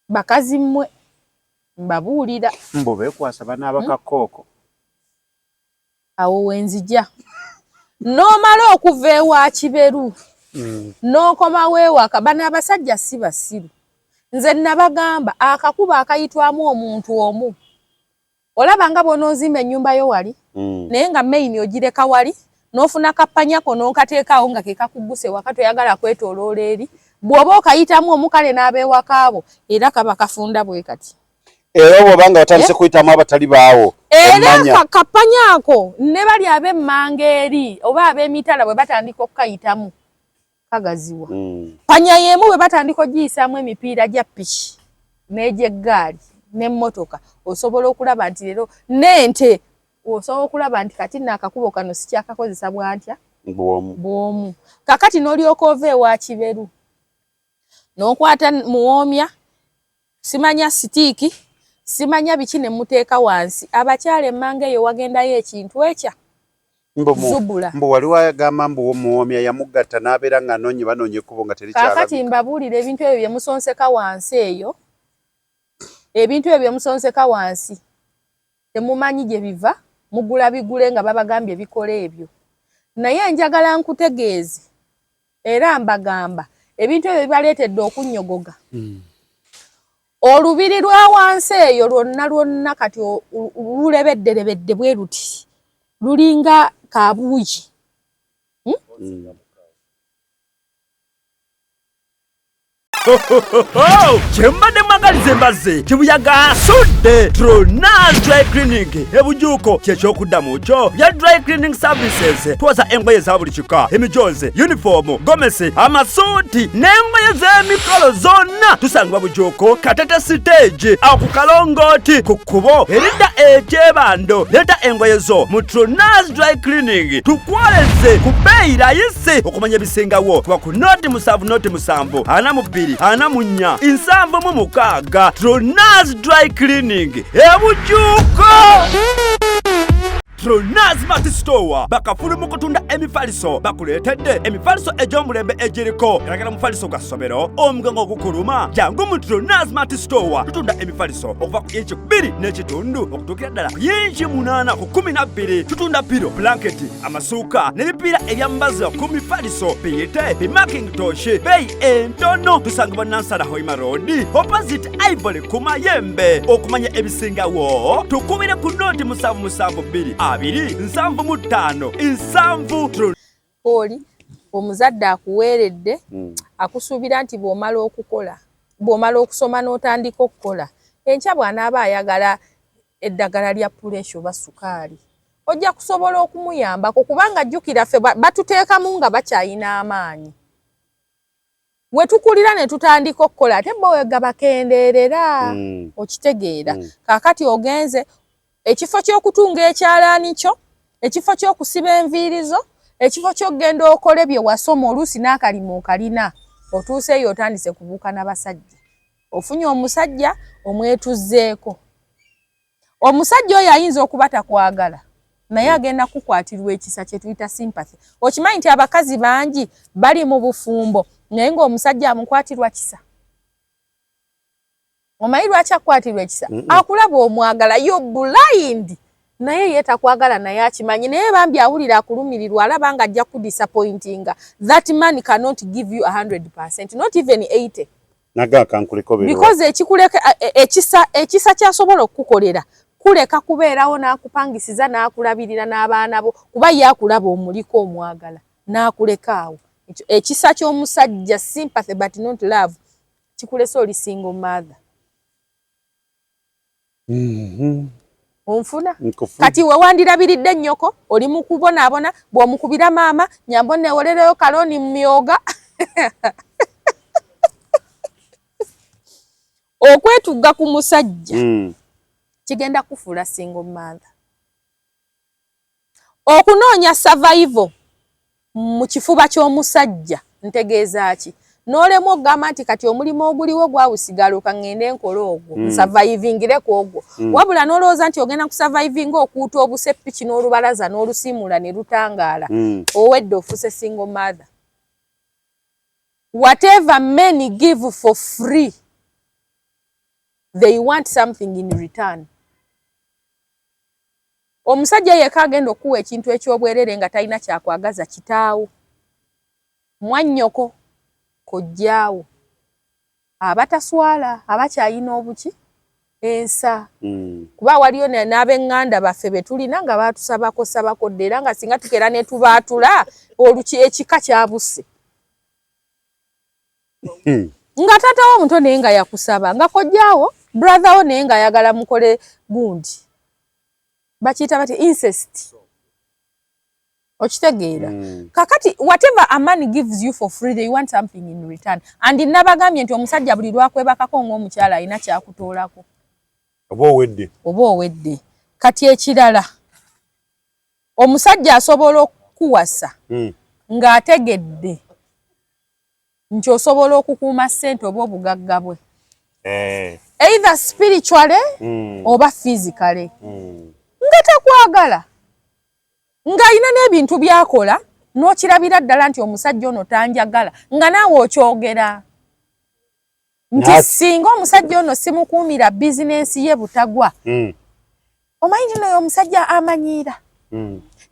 bakazi mmwe mbabuulira mbo beekwasa banaabakakooko awo wenzija n'omala okuva ewa Kiberu n'okomawo ewaka bano abasajja si basiru nze nabagamba akakuba akayitwamu omuntu omu olaba nga bw'onoozimba ennyumba yo wali naye nga main ogireka wali n'ofuna kapanyako n'okateekaawo nga ke kakuguse waka toyagala kwetooloola eri bw'oba okayitamu omukale n'abeewakaabo era kaba kafunda bwe kati. Era bw'obanga watandise kuyitamu abatali baawo era kapanyako ne bali ab'emmanga eri oba ab'emitala bwe batandika okukayitamu kagaziwa. Panya y'emu bwe batandika ogiyisaamu emipiira gya piki n'egy'eggaali n'emmotoka osobola okulaba nti leero n'ente osobola okulaba nti kati n'akakubo kano sikyakakozesa bwantya bw'omu. Kakati n'olyoka ova ewa Kiberu n'okwata muwoomya simanya sitiiki simanya biki ne muteeka wansi abakyala emmanga eyo wagendayo ekintu ekya zubula. Mbu wali wagamba mbu muwoomya yamugatta n'abeera nga banoonye ekkubo nga terikyalabika. Kakati mbabuulira ebintu ebyo bye musonseka wansi eyo ebintu ebyo bye musonseka wansi temumanyi gye biva mugula bigule nga babagambye bikola ebyo. Naye njagala nkutegeeze era mbagamba ebintu ebyo bibaleetedde okunnyogoga. Olubiri lwa wansi eyo lwonna kati lulebedderebedde bwe luti lulinga kabuuyi. Chembade magalize mbaze kibuyaga asudde Tronaz Dry Cleaning ebujuko kyekyokudamu kyo bya dry cleaning services twoza engoye za buli kika emijoze uniform gomesi amasuuti n'engoye z'emikolo zonna tusangibwa bujuko Katete stage aku Kalongoti ku kkubo eridda ekyebando leta engoye zo mu Tronaz Dry Cleaning tukwoleze ku bbeeyi rayisi okumanya ebisingawo kuba ku noti musanvu ana mu bbiri ana munya insanvu mu mukaaga Tronaz Dry Cleaning ebujuko. Tronaz Mart Store bakafulu mu kutunda emifaliso bakuleetedde emifaliso egy'omulembe egiriko galagala mufaliso gwa ssomero omugango ogukuluma jangu mu Tronaz Mart Store tutunda emifaliso okuva ku inchi 2 n'ekitundu okutuukira ddala ku inchi 8 ku 12 tutunda piro blanketi amasuuka n'ebipiira ebyambaza ku mifaliso biyite bimakintosh beeyi entono tusangibwa Nansana Hoima Road opposite Ivory ku Mayembe. Okumanya ebisingawo tukubire ku noti 772 275 oli omuzadde akuweeredde akusuubira nti bw'omala okusoma n'otandika okukola enkya bw'anaaba ayagala eddagala lya puleesha oba sukaali ojja kusobola okumuyambako kubanga jjukira ffe batuteekamu nga bakyayina amaanyi. We tukulira ne tutandika okukola ate bo wega bakendeerera okitegeera. Kaakati ogenze ekifo ky'okutunga ekyalaani kyo ekifo ky'okusiba enviirizo ekifo ky'okgenda okole bye wasoma oluusi n'akalimu okalina otuuseeyo otandise kubuuka n'abasajja ofunye omusajja omwetuzzeeko. Omusajja oyo ayinza okuba takwagala naye agenda kukwatirwa ekisa kye tuyita sympathy. Okimanyi nti abakazi bangi bali mu bufumbo naye ng'omusajja amukwatirwa kisa. Omanyi lwaki akwatirwa ekisa? Akulaba omwagala yo blind naye ye takwagala naye akimanyi naye bambi awulira akulumirirwa alaba nga ajja kudisappointinga. That man cannot give you 100%, not even 80. Because ekisa kyasobola okukukolera kuleka kubeerawo n'akupangisiza n'akulabirira n'abaana bo kuba ye akulaba omuliko omwagala n'akulekaawo. Ekisa ky'omusajja sympathy but not love kikulesa oli single mother. Onfuna kati we wandirabiridde nnyoko oli mu kubonaabona bw'omukubira maama nyambo newolereyo kaloni mu myoga okwetugga ku musajja kigenda kufuula single mother. Okunoonya survival mu kifuba ky'omusajja ntegeeza ki? N'olemu okugamba nti kati omulimu oguliwo gwawusigala okangende enkola ogwo nsurvivingireko ogwo wabula n'olowooza nti ogenda kusurvivinga okuuta obuseppiki n'olubalaza n'olusiimula ne lutangaala owedde ofuse single mother. Whatever men give for free they want something in return. Omusajja yeka agenda okuwa ekintu eky'obwerere nga talina kyakwagaza kitaawo mwannyoko kojjaawo abataswala abakyayina obuki ensa kuba waliyo n'abenganda baffe betulina nga batusabako sabako era nga singa tukera ne tubaatula oluki ekika kyabuse nga tatawo omuto naye nga yakusaba nga kojjaawo brother wo naye nga ayagala mukole gundi bakiyita bati incest okitegeera kakati whatever a man gives you for free they want something in return and nabagambye nti omusajja buli lwakwebakako ng'omukyala alina kyakutoolako oba owedde kati ekirala omusajja asobola okukuwasa ng'ategedde nti osobola okukuuma ssente oba obugagga bwe either spiritually oba physically nga takwagala nga alina n'ebintu byakola n'okirabira ddala nti omusajja ono tanjagala nga naawe okyogera nti singa omusajja ono simukuumira bizinensi ye butagwa omanyi nti naye omusajja amanyiira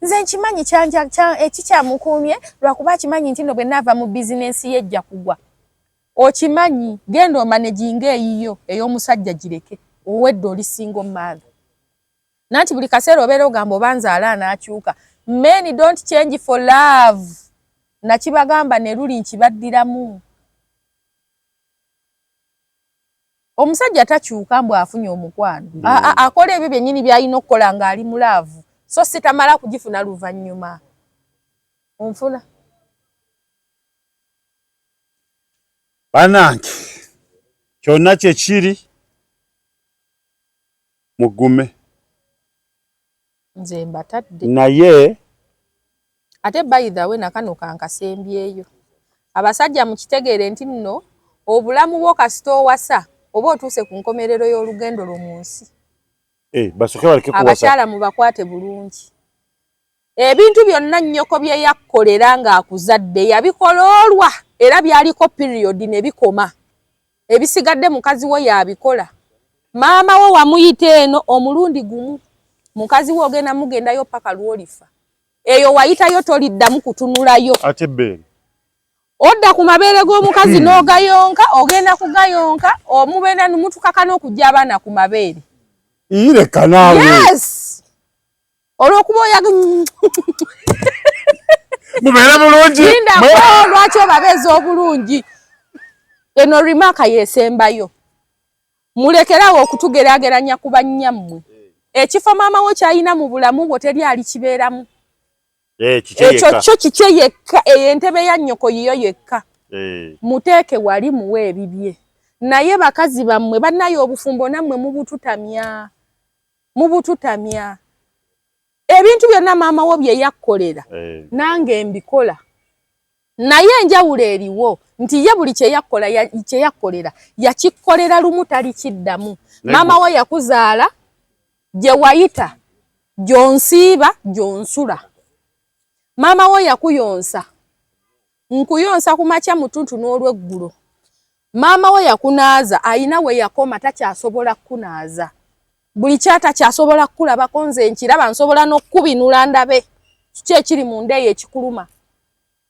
nze nkimanyi ekikyamukuumye lwakuba akimanyi nti no bwe naava mu bizinensi ye ejja kugwa okimanyi genda omaneginga eyiyo ey'omusajja gireke owedde oli single mother nanti buli kaseera obeera ogamba obanzaala anaakyuka men don't change for love nakibagamba ne luli nkibaddiramu omusajja takyuka mbw afunye omukwano akola ebyo byennyini by'alina okukola ng'ali mu laavu so sitamala kugifuna luvannyuma onfuna banange kyonna kyekiri mugume nze mbatadde naye ate by the way nakano kankasembyeyo abasajja mukitegeere nti nno obulamu bwo kasita owasa oba otuuse ku nkomerero y'olugendo lwo mu nsi basooke baleke kuwasa abakyala mubakwate bulungi ebintu byonna nnyoko bye yakkolera ng'akuzadde yabikola olwa era byaliko period ne bikoma ebisigadde mukazi we yabikola maama we wamuyita eno omulundi gumu mukazi we ogenda mugendayo paka lwolifa eyo wayitayo toliddamu kutunulayo ate bbeere odda ku mabeere g'omukazi n'ogayonka ogenda kugayonka omubeera numutukaka n'okujja abaana ku mabeere ireka naawe yes olw'okuba oyaga mubeera bulungi linda lwaki obabeeza obulungi eno rimaka yesembayo mulekerawo okutugeraageranya ku bannyammwe ekifo maama wo kyalina mu bulamu bwo teri alikibeeramu ekyo kyo kikye yekka entebe ya nnyoko yiyo yekka muteeke wali muwe ebibye naye bakazi bammwe bannayo obufumbo nammwe mubututamya ebintu byonna maama wo bye yakkolera nange mbikola naye enjawulo eriwo nti ye buli kye yakkolera yakikkolera lumu talikiddamu maama wo yakuzaala gye wayita gyonsiiba gyonsula maama wo yakuyonsa nkuyonsa ku makya mutuntu n'olweggulo maama we yakunaaza ayina we yakoma takyasobola kukunaaza buli kyatakyasobola kukulabako nze nkiraba nsobola n'okukubinula ndabe kiki ekiri mu ndeeyo ekikuluma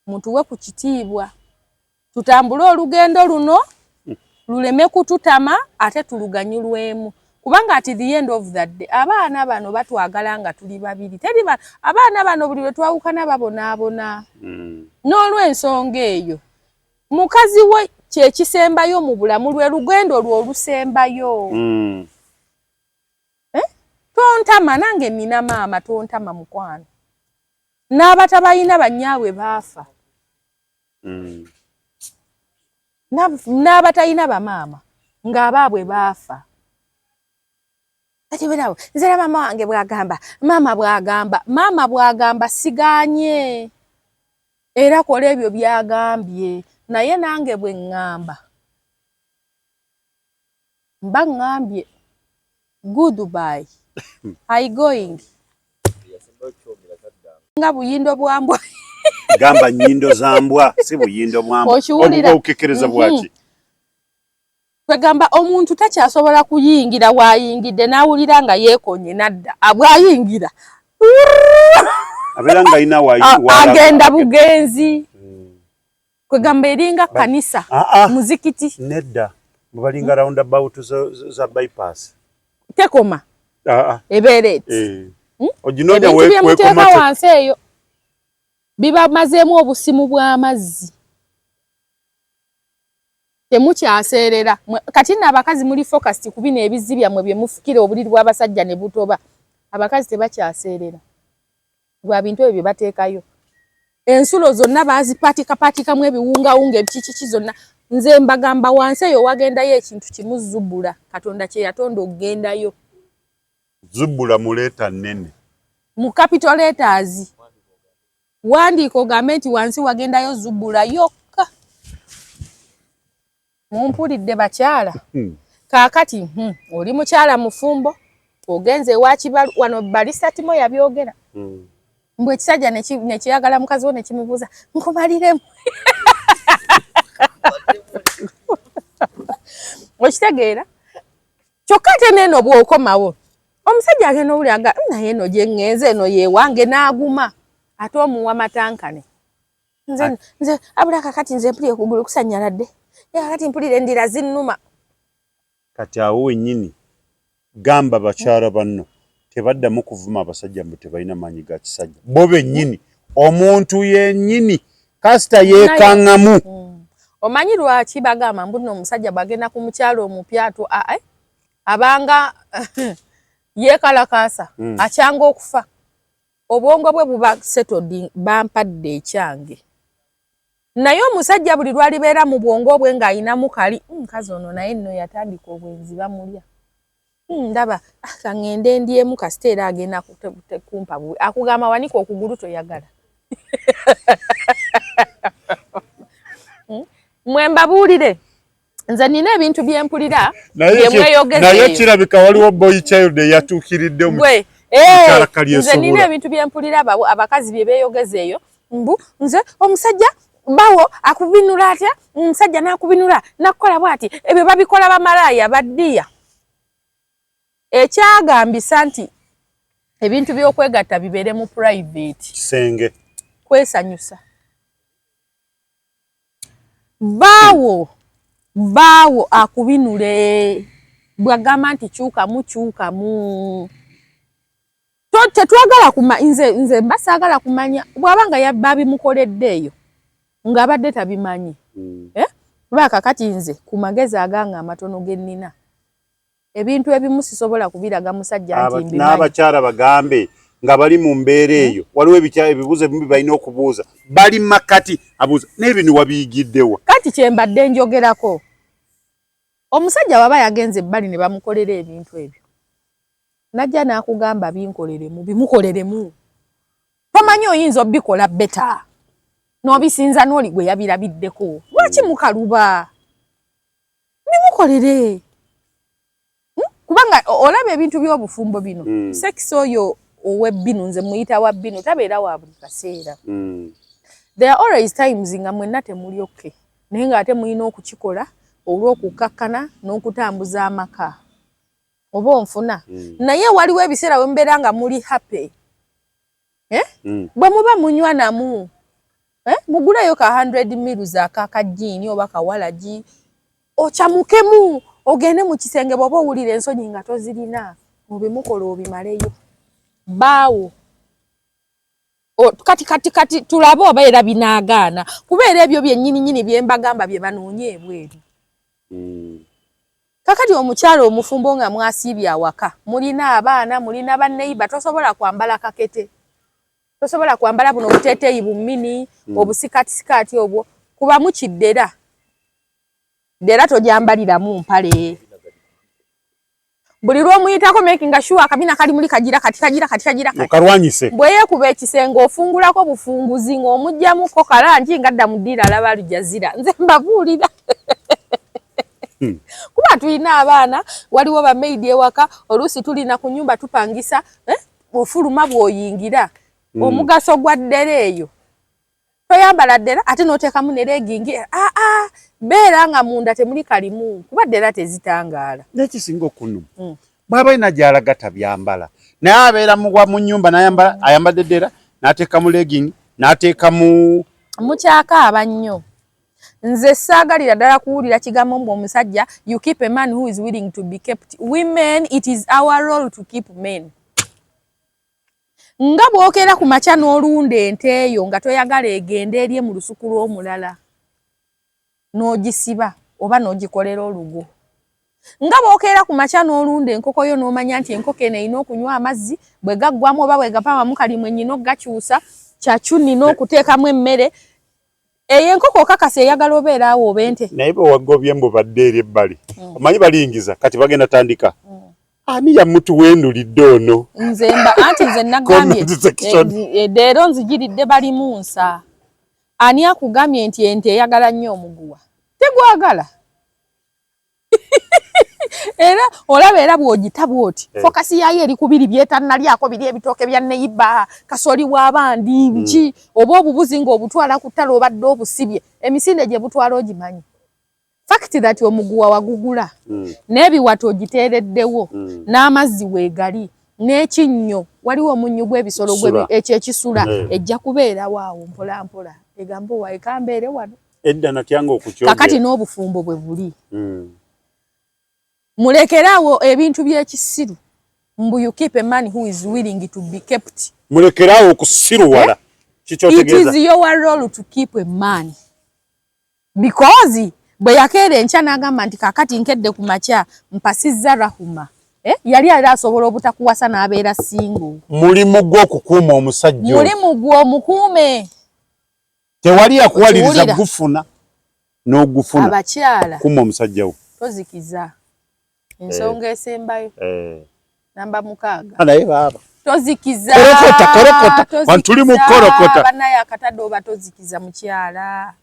mutuwe ku kitiibwa tutambule olugendo luno luleme kututama ate tuluganyulwemu kubanga at the end of that day abaana bano batwagala nga tuli babiri teri abaana bano buli lwe twawukana babonaabona n'olw'ensonga eyo mukazi we kyekisembayo mu bulamu lwe lugendo lwo olusembayo tontama nange nina maama tontama mukwano n'abatabalina bannyaabwe baafa n'abatalina bamaama ng'abaabwe baafa ati bwerawo nzera maama wange bwagamba maama bwagamba siganye era kola ebyo byagambye naye nange bwe ŋŋamba mba ŋŋambye goodbye I going nga buyindo bwambwa gamba nnyindo za mbwa si buyindo bwambwa obuba okekereza bwaki kwegamba omuntu takyasobola kuyingira waayingidde n'awulira nga yeekonye nadda abwayingira abeera nga alina agenda bugenzi kwegamba eringa kanisa muzikiti nedda mubalinga roundabout za bypass tekoma ebereti ojinonya wekoma wansi eyo biba mazemu obusimu bw'amazzi temukyaseerera kati n'abakazi muri focused ku bino ebizibya mwe bye mufukira obuliri bw'abasajja ne butoba abakazi tebakyaseerera lwa bintu ebyo bateekayo ensulo zonna bazipatika mu ebiwungawunga ebikiki zonna nze mbagamba wansi eyo wagendayo ekintu kimu zubula Katonda kye yatonda okugendayo zubula mu leeta nnene mu capital letters wandiika ogambe nti wansi wagendayo zubula yokka mumpulidde bakyala kaakati oli mukyala mufumbo ogenze ewakibalu wano balisa timo yabyogera mbwe ekisajja nekiyagala mukazi wo nekimubuuza nkumaliremu okitegeera kyokka ate neeno bw'okomawo omusajja agenda owuli aga naye eno gye ŋŋenze eno yeewange n'aguma ate omuwa matankane nze abula kakati nze mpulire okugulu kusanyaladde kakati mpulire endira zinnuma kati awo wennyini gamba bakyala banno tebaddamu kuvuma abasajja mbu tebalina maanyi ga kisajja bo bennyini omuntu yennyini kasita yeekaŋŋamu omanyi lwaki bagamba mbu nno omusajja bwagenda ku mukyalo omupyatu abanga yeekalakaasa akyanga okufa obwongo bwe buba settled bampadde ekyange naye omusajja buli lwalibeera mu bwongo bwe ng'ayinamu kali mukazi ono naye nno yatandika obwenzi bamulya ndaba kaŋŋende ndyemu kasita era agenda kumpa bwe akugamba wanika okugulu toyagala mwe mbabuulire nze nina ebintu bye mpulira naye kirabika waliwo boy child eyatuukiridde nze nina ebintu bye mpulira abakazi bye beeyogeza eyo mbu nze omusajja bawo akubinula atya omusajja n'akubinula nakukola bw'ati ebyo babikola bamalaaya baddiya ekyagambisa nti ebintu by'okwegatta bibeere mu private kisenge kwesanyusa baawo akubinule bwagamba nti kyukamu tetwagala nze mbasaagala kumanya bw'abanga babimukoledde eyo ng'abadde tabimanyi kuba kakati nze ku magezi aganga amatono ge nnina ebintu ebimu sisobola kubiraga musajja nti mbimanyi n'abakyala bagambe nga bali mu mbeera eyo waliwo ebibuuzo ebimu balina okubuuza bali makati abuuza n'ebintu wabiyigiddewa kati kyembadde njogerako omusajja waba yagenze ebbali ne bamukolera ebintu ebyo najja n'akugamba bimukoleremu tomanyi oyinza obikola beta n'obisinza n'oli gwe yabirabiddeko lwaki mukaluba bimukolere kubanga olaba ebintu by'obufumbo bino sekisi oyo ow'ebbinu nze muyita wa bbinu tabeera wa buli kaseera there are always times nga mwenna temuli okke naye ng'ate mulina okukikola olw'okukkakkana n'okutambuza amaka oba onfuna naye waliwo ebiseera we mubeera nga muli happy bwe muba munywa namu muguleyo ka 100 mils akakajiini oba kawalagi okyamukemu ogende mu kisenge bw'oba owulira ensonyi nga tozirina obimukola obimaleyo baawo kati tulabe oba era binaagaana kubeera ebyo byennyini bye mbagamba bye banoonye ebweru kakati omukyalo omufumbo nga mwasiibye awaka mulina abaana mulina banneiba tosobola kwambala kakete tosobola kwambala buno obuteeteeyi bumini obusikati obwo kuba mukiddera ddera tojambaliramu mpale buli lw'omuyitako making sure akabina kali muli kagira kati okarwanyise bwe yeekuba ekisenge ofungulako bufunguzi ng'omugjamuko kalangi ngadda mu ddiira alaba lujazira nze mbabuulira kuba tulina abaana waliwo bamaidi ewaka oluusi tulina ku nyumba tupangisa ofuluma bw'oyingira omugaso gwa ddera eyo toyambala ddera ate n'oteekamu ne legingi beera nga munda temuli kalimu kuba ddera tezitangaala n'ekisinga okunuma bw'aba alina gy'alaga tabyambala naye abeera mu nnyumba ayambadde ddera n'ateekamu legingi n'ateekamu mukyakaaba nnyo nze saagalira ddala kuwulira kigambo mbu omusajja you keep a man who is willing to be kept. Women, it is our role to keep men. Nga bwokera ku makya n'olunda ente eyo nga toyagala egende eri mu lusuku lw'omulala n'ogisiba oba n'ogikolera olugo. Nga bwokera ku makya n'olunda enkoko yo n'omanya nti enkoko eno erina okunywa amazzi bwe gaggwamu oba bwe gapamamu kalimu ennyina okugakyusa kyacuni n'okuteekamu emmere. Eyo enkoko okakasa eyagala obeera awo oba ente. Naye bwe waggobye mbu badde eri ebbali omanyi balingiza kati bagenda tandika. Ani yamutuwendulidde ono? Nze mba anti nze nagambye leero nzigiridde bali mu nsa. Ani akugambye nti ente eyagala nnyo omuguwa? Tegwagala. Era olaba era bw'ogita bw'oti fokasi yayo eri ku biri byetannalyako biri ebitooke bya neyiba kasoli w'abandi biki oba obubuzi ng'obutwala ku ttale obadde obusibye emisinde gye butwala ogimanyi. Fact that omuguwa wagugula n'ebiwato ogiteereddewo n'amazzi weegali n'ekinnyo waliwo omunnyu gw'ebisolo ekyo ekisula ejja kubeera waawo mpola mpola egambo wa ekambeere wano edda natyanga okukyogera kakati n'obufumbo bwe buli. Mulekerawo ebintu by'ekisiru mbu you keep a man who is willing to be kept. Mulekerawo okusiruwala kikyotegeeza. It is your role to keep a man because bwe yakeera enkya n'agamba nti kakati nkedde ku makya mpasizza Rahuma yali asobola obutakuwasa n'abeera single. Mulimu gw'okukuuma omusajja mulimu gw'omukuume tewali yakuwaliriza gufuna n'ogufuna abakyala kuuma omusajja wo tozikiza ensonga esembayo namba 6 naye baaba tozikiza korokota wantuli mu korokota banaye akatadde oba tozikiza mukyala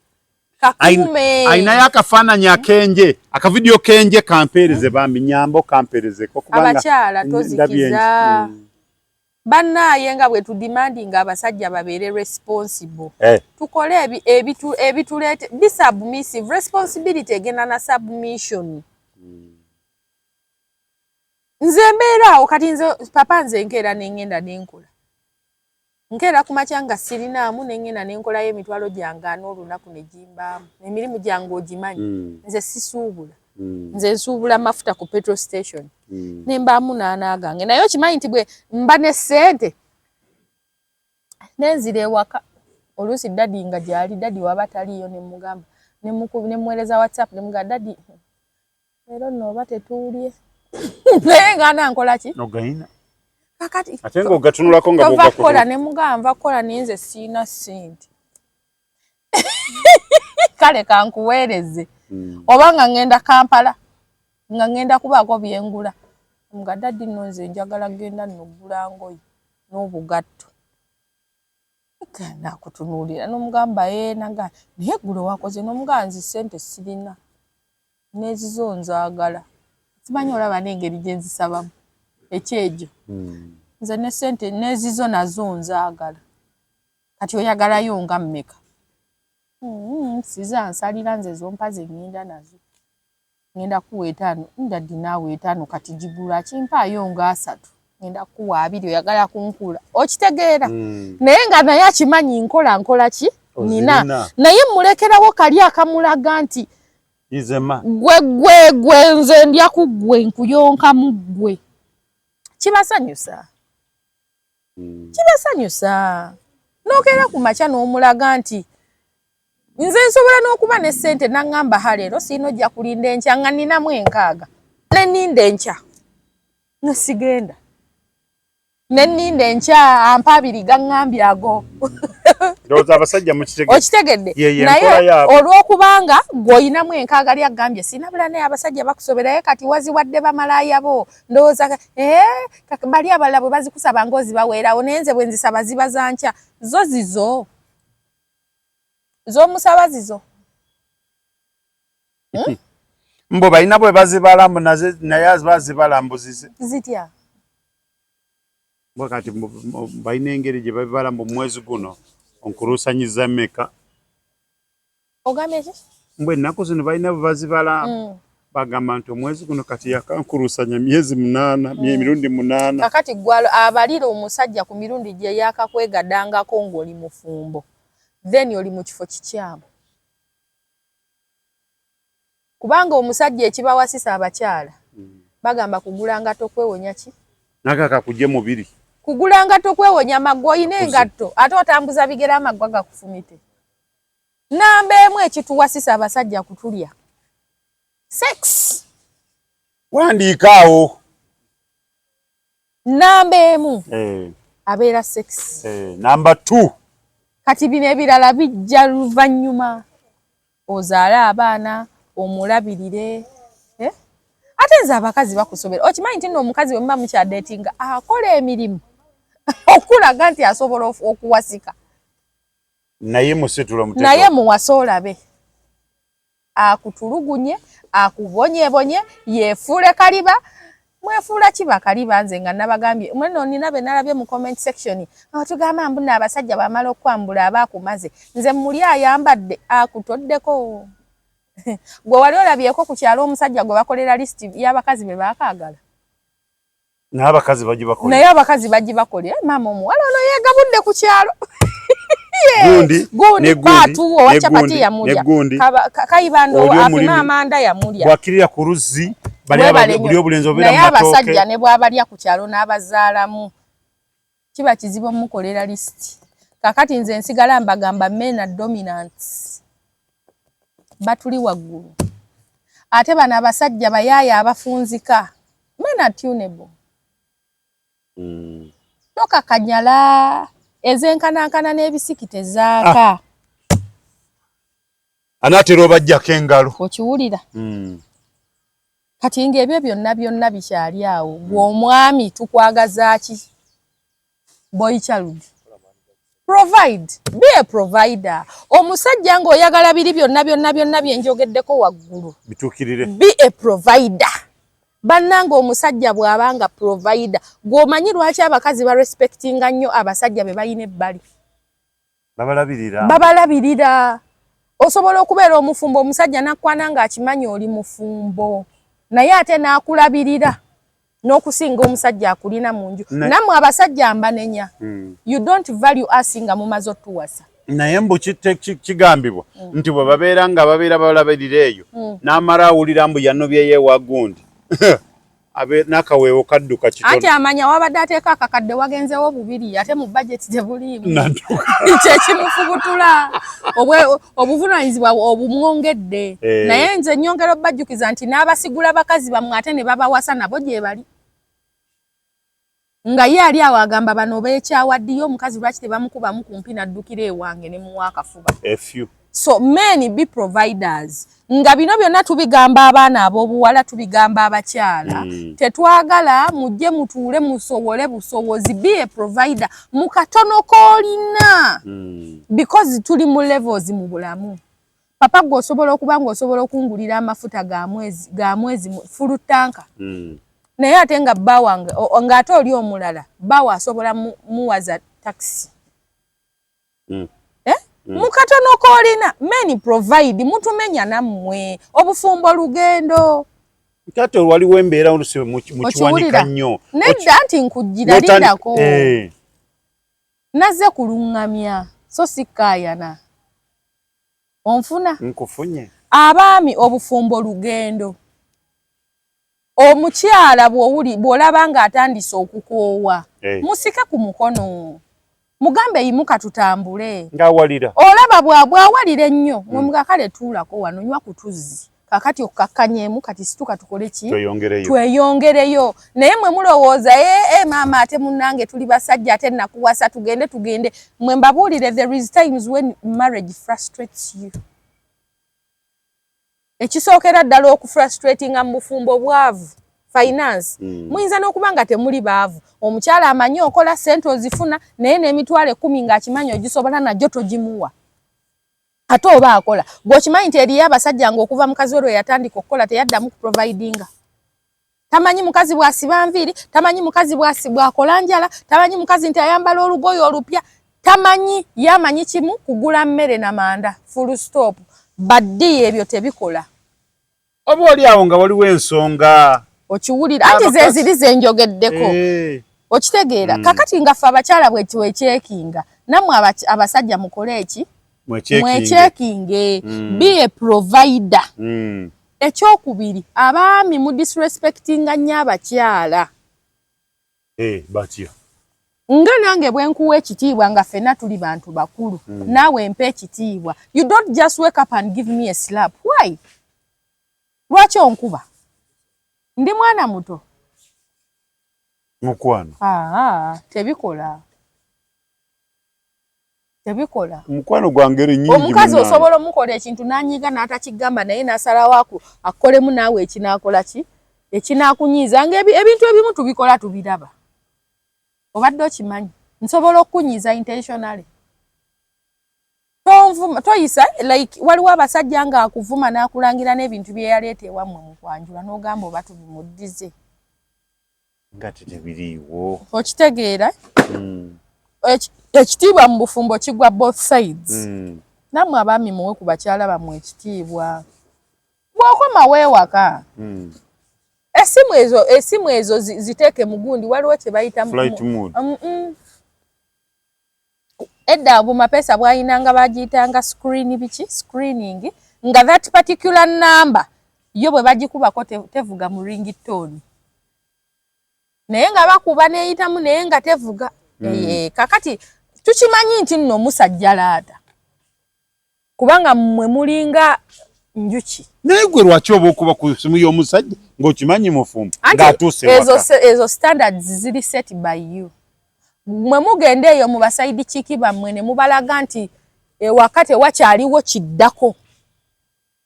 kakume aina yakafaananyi akenje akavidiyo kenje kampeereze bambi nyambo kampeerezeko kubanga abakyala tozikiza banaye nga bwe tudimandinga abasajja babeere responsible tukole ebituleete be submissive responsibility egenda na submission. Nze mbeeraawo kati nze papa nze nkeera n'engenda n'enkola nkeera ku makya nga sirinaamu n'engenda n'enkolayo emitwalo gyange n'olunaku ne gimbaamu emirimu gyange ogimanyi nze sisuubula nze nsuubula mafuta ku petrol station ne mbaamu n'aana gange naye okimanyi nti bwe mba ne ssente nenzira ewaka oluusi dadi nga gyali dadi waba taliyo ne mugamba ne muweereza WhatsApp ne mugamba dadi leero nno oba tetuulye naye nga nankola ki nogaina kakati ate ng'ogatunulako nga bw'ogakola ne mugamba kola naye nze siina ssente kale kankuweereze oba nga ngenda Kampala nga ngenda kubaako byengula nga dadi nno nze njagala genda nno ggula ngoye n'obugatto nakutunuulira n'omugamba naga naye ggulo wakoze n'omugamba nze ssente sirina n'ezizo nzaagala simanyi olaba n'engeri gye nzisabamu ekyejo nze ne ssente n'ezizo nazo nzaagala kati oyagalayo nga mmeka siza nsalira nze zompa ze ngenda nazo ngenda kuwa 5 ndaddi naawe 5 kati gigula kimpaayo nga 3 ngenda kuwa 2 oyagala kunkula okitegeera naye nga naye akimanyi nkola ki nina naye mulekerawo kali akamulaga nti izema gwe nze ndya ku ggwe nkuyonka mu ggwe kibasanyusa n'okeera ku makya n'omulaga nti nze nsobola n'okuba ne ssente n'aŋŋamba leero siina ojja kulinda enkya nga ninamu 6 ne nninda enkya nesigenda ne nninda enkya ampa 2 gaŋŋambye ago ndowooza abasajja okitegedde naye olw'okubanga gw'oyinamu 6 gali agambye siina bula naye abasajja bakusoberayo kati waziwadde bamalaaya bo ndowooza bali abalala bwe bazikusaba ng'ozibaweerawo naye nze bwe nzisaba ziba za nkya zo zizo z'omusaba zizo mbo balina bwe bazibalambu naye bazibalambuzize zitya kati balina engeri gye babibalambu mwezi guno onkuruusanyiza mmeka ogambye ki mbwe ennaku zino balina bwe bazibalambu bagamba nti omwezi guno kati yakankuruusanya myezi 8 emirundi 8 kakati gwalo abalira omusajja ku mirundi gye yakakwegaddangako ng'oli mufumbo then oli mu kifo kikyamu kubanga omusajja ekibawasisa abakyala bagamba kugula ngatto kwewonya ki nakaka kujje mubiri kugula ngatto kwewonya magoyi n'engatto ate otambuza bigera amagwa gakufumite namba emu ekituwasisa abasajja kutulya sex wandiikaawo namba emu abeera sex namba 2 kati bino ebirala bijja luvannyuma ozaale abaana omulabirire ate nze abakazi bakusobera okimanyi nti nno omukazi we muba mukyadeetinga akola emirimu okulaga nti asobola okuwasika naye musetula mutego naye muwase olabe akutulugunye akubonyebonye yefuule kaliba mwefuula kiba kaliba nze nga nabagambye mweno nina be nalabye mu comment section tugamba mbuna abasajja bamala okwambula abakumaze nze muli ayambadde akutoddeko gwe wali olabyeko ku kyalo omusajja gwe bakolera list y'abakazi be baakaagala n'abakazi bagibakolera naye abakazi bagibakolera maama omuwala ono yeegabudde ku kyalo gundi paatuwo wa capati yamulya kayibando afima amanda yamulya bwakirira ku luzzi buli obulenzi obeera mu naye matooke abasajja ne bwabalya ku kyalo n'abazaalamu kiba kizibu mukolera list kakati nze nsigala mbagamba men are dominant batuli waggulu ate bano abasajja bayaaya abafunzika men are tunable toka kanyala ezenkanankana n'ebisiki tezaaka anaatera obajjako engalo okiwulira kati ng'ebyo byonna bikyali awo gwe omwami tukwagaza ki boy child provide be a provider omusajja ng'oyagala biri byonna byenjogeddeko waggulu bituukirire be a provider bannanga omusajja bw'abanga provider gw'omanyi lwaki abakazi barespectinga nnyo abasajja be bayina ebbali babalabirira osobola okubeera omufumbo omusajja nakwana ng'akimanyi oli mufumbo naye ate n'akulabirira n'okusinga omusajja akulina mu nju nammwe abasajja mbanenya you don't value us nga mumaze otuwasa naye mbu kigambibwa nti bwe babeera nga babeera balabirira eyo n'amala awulira mbu yanobyeyeewa gundi n'akaweewo kadduka kitono anti amanya wabadde ateeka akakadde wagenzewo bubiri ate mu budget tebuliimu kyekimufubutula obuvunaanyizibwa obumwongedde naye nze nnyongera obbajjukiza nti n'abasigula bakazi bamwe ate ne babawasa nabo gye bali nga ye ali awo agamba bano beekyawaddiyo omukazi lwaki tebamukubamu kumpi naddukira ewange ne muwa akafuba so men be providers nga bino byonna tubigamba abaana ab'obuwala tubigamba abakyala tetwagala mujje mutuule musowole busowozi be a provider mu katono k'olina because tuli mu levels mu bulamu papa gwe osobola okuba ng'osobola okungulira amafuta ga mwezi full tanka naye ate nga bba wange ng'ate oli omulala bbawe asobola muwaza taxi mukatono k'olina men provide mutumenya nammwe obufumbo lugendo tate waliwo embeera olusibe mu kiwanika nnyo nedda nti nkujjira lindako nazze kulungamya so sikkaayana onfuna nkufunye abaami obufumbo lugendo omukyala bw'olaba ng'atandise okukoowa musike ku mukono mugambe yimuka tutambule ng'awalira olaba bw'awalira ennyo mwemuga kale tuulako wano nywa ku tuzzi kakati okukakkanyeemu kati situka tukole ki tweyongereyo naye mwe mulowooza maama ate munnange tuli basajja ate nakuwasa tugende mwe mbabuulire there is times when marriage frustrates you ekisookera ddala okufrustratinga mu bufumbo bwavu finance muyinza n'okuba nga temuli baavu omukyala amanyi okola sente ozifuna naye n'emitwalo 10 ng'akimanyi ogisobola najjo togimuwa ate oba akola gw'okimanyi nti eriyo abasajja ng'okuva mukazi olwo yatandika okukola teyaddamu kuprovidinga tamanyi mukazi bw'asiba nviiri tamanyi mukazi bw'akola njala tamanyi mukazi nti ayambala olugoye olupya tamanyi yamanyi kimu kugula mmere na manda full stop baddi ebyo tebikola oba oli awo nga waliwo ensonga okiwulira anti ze ziri zenjogeddeko okitegeera kakati nga ffe abakyala bwekyekinga nammwe abasajja mukole eki mwekyekinge be a provider Ekyokubiri abaami mu disrespectinga nnyo abakyala. Batya. Nga nange bwe nkuwa ekitiibwa nga ffenna tuli bantu bakulu. Naawe mpa ekitiibwa. You don't just wake up and give me a slap. Why? Lwaki onkuba? Ndi mwana muto. Mukwano. Tebikola. Tebikola. Mukwano gwangeri nyingi. Omukazi osobola omukola ekintu n'anyiga n'atakigamba naye n'asalawo akolemu naawe ekinaakola ki? Ekinaakunyiiza ng'ebintu ebimu tubikola tubiraba. Obadde okimanyi. Nsobola okukunyiiza intentionally. Toyisa like waliwo abasajja nga akuvuma n'akulangira n'ebintu bye yaleeta ewammwe mu kwanjula n'ogamba oba tubimuddize. Nga tebiriiwo. Okitegeera? Ekitiibwa mu bufumbo kigwa both sides. Nammwe abaami muwe ku bakyala bammwe ekitiibwa. Bw'okoma weewaka. Esimu ezo ziteeke mu gundi waliwo kye bayita flight mode. Edda Bumapesa bwayinanga bagiyitanga screening nga that particular number yo bwe bagikubako tevuga mu ringtone. Naye nga bakuba neeyitamu naye nga tevuga. Kakati tukimanyi nti nno musajja laata. Kubanga mmwe mulinga njuki. Naye gwe lwaki oba okuba ku simu y'omusajja ng'okimanyi mufumbo ng'atuuse waka. Ezo standards ziri set by you. Mwe mugende eyo mu basayidi chiki bammwe ne mubalaga nti wakati wakyaliwo kiddako.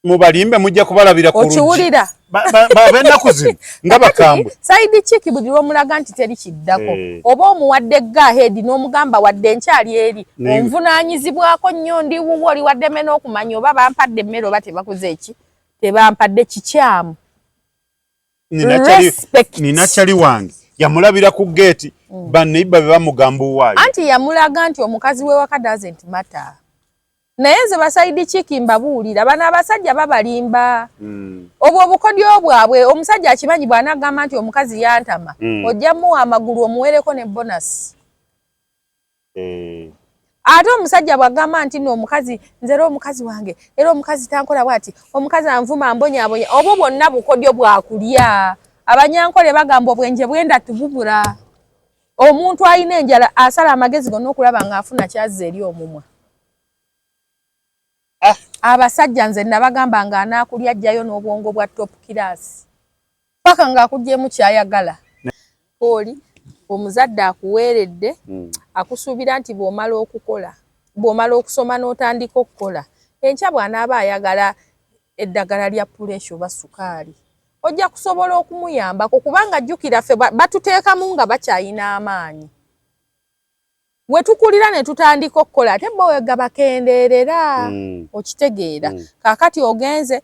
Mubalimbe mujja kubalabira ku luggi. Okiwulira? B'ennaku zino nga bakambwe. Sayidi chiki buli lw'omulaga nti teri kiddako. Oba omuwadde gaheedi n'omugamba wadde nkyali eri. Onvunaanyizibwako nnyo ndi wuwo oli wadde mmene okumanya oba bampadde emmere oba tebakoze eki. Tebampadde kikyamu. Nina kyali wange. Yamulabira ku geeti baneiba bamugamba owaayo. Anti yamulaga nti omukazi we waka doesn't matter. Naye nze basayidi chiki mbabuulira bano abasajja babalimba. Obwo obukodyo bwabwe omusajja akimanyi bw'anagamba nti omukazi yantama. Ojja muwa amagulu omuwereko ne bonus. Ate omusajja bw'agamba nti nno omukazi nzera omukazi wange era omukazi tankola bwati omukazi anvuma ambonyabonya obwo bwonna bukodyo bwakulya. Abanyankole bagamba obwenje bwenda tububula. Omuntu alina enjala asala amagezi gonna okulaba ng'afuna kyazza eri omumwa. Abasajja nze nabagamba nga anaakulya ajjayo n'obwongo bwa top class. Paka ng'akugyemu kyayagala. Oli omuzadde akuweeredde akusuubira nti bw'omala okukola bw'omala okusoma n'otandika okukola enkya bw'anaaba ayagala eddagala lya puleesha oba sukaali ojja kusobola okumuyambako kubanga jjukira ffe batuteekamu nga bakyayina amaanyi. We tukulira ne tutandika okukola ate bo wega bakendeerera. Okitegeera. Kaakati ogenze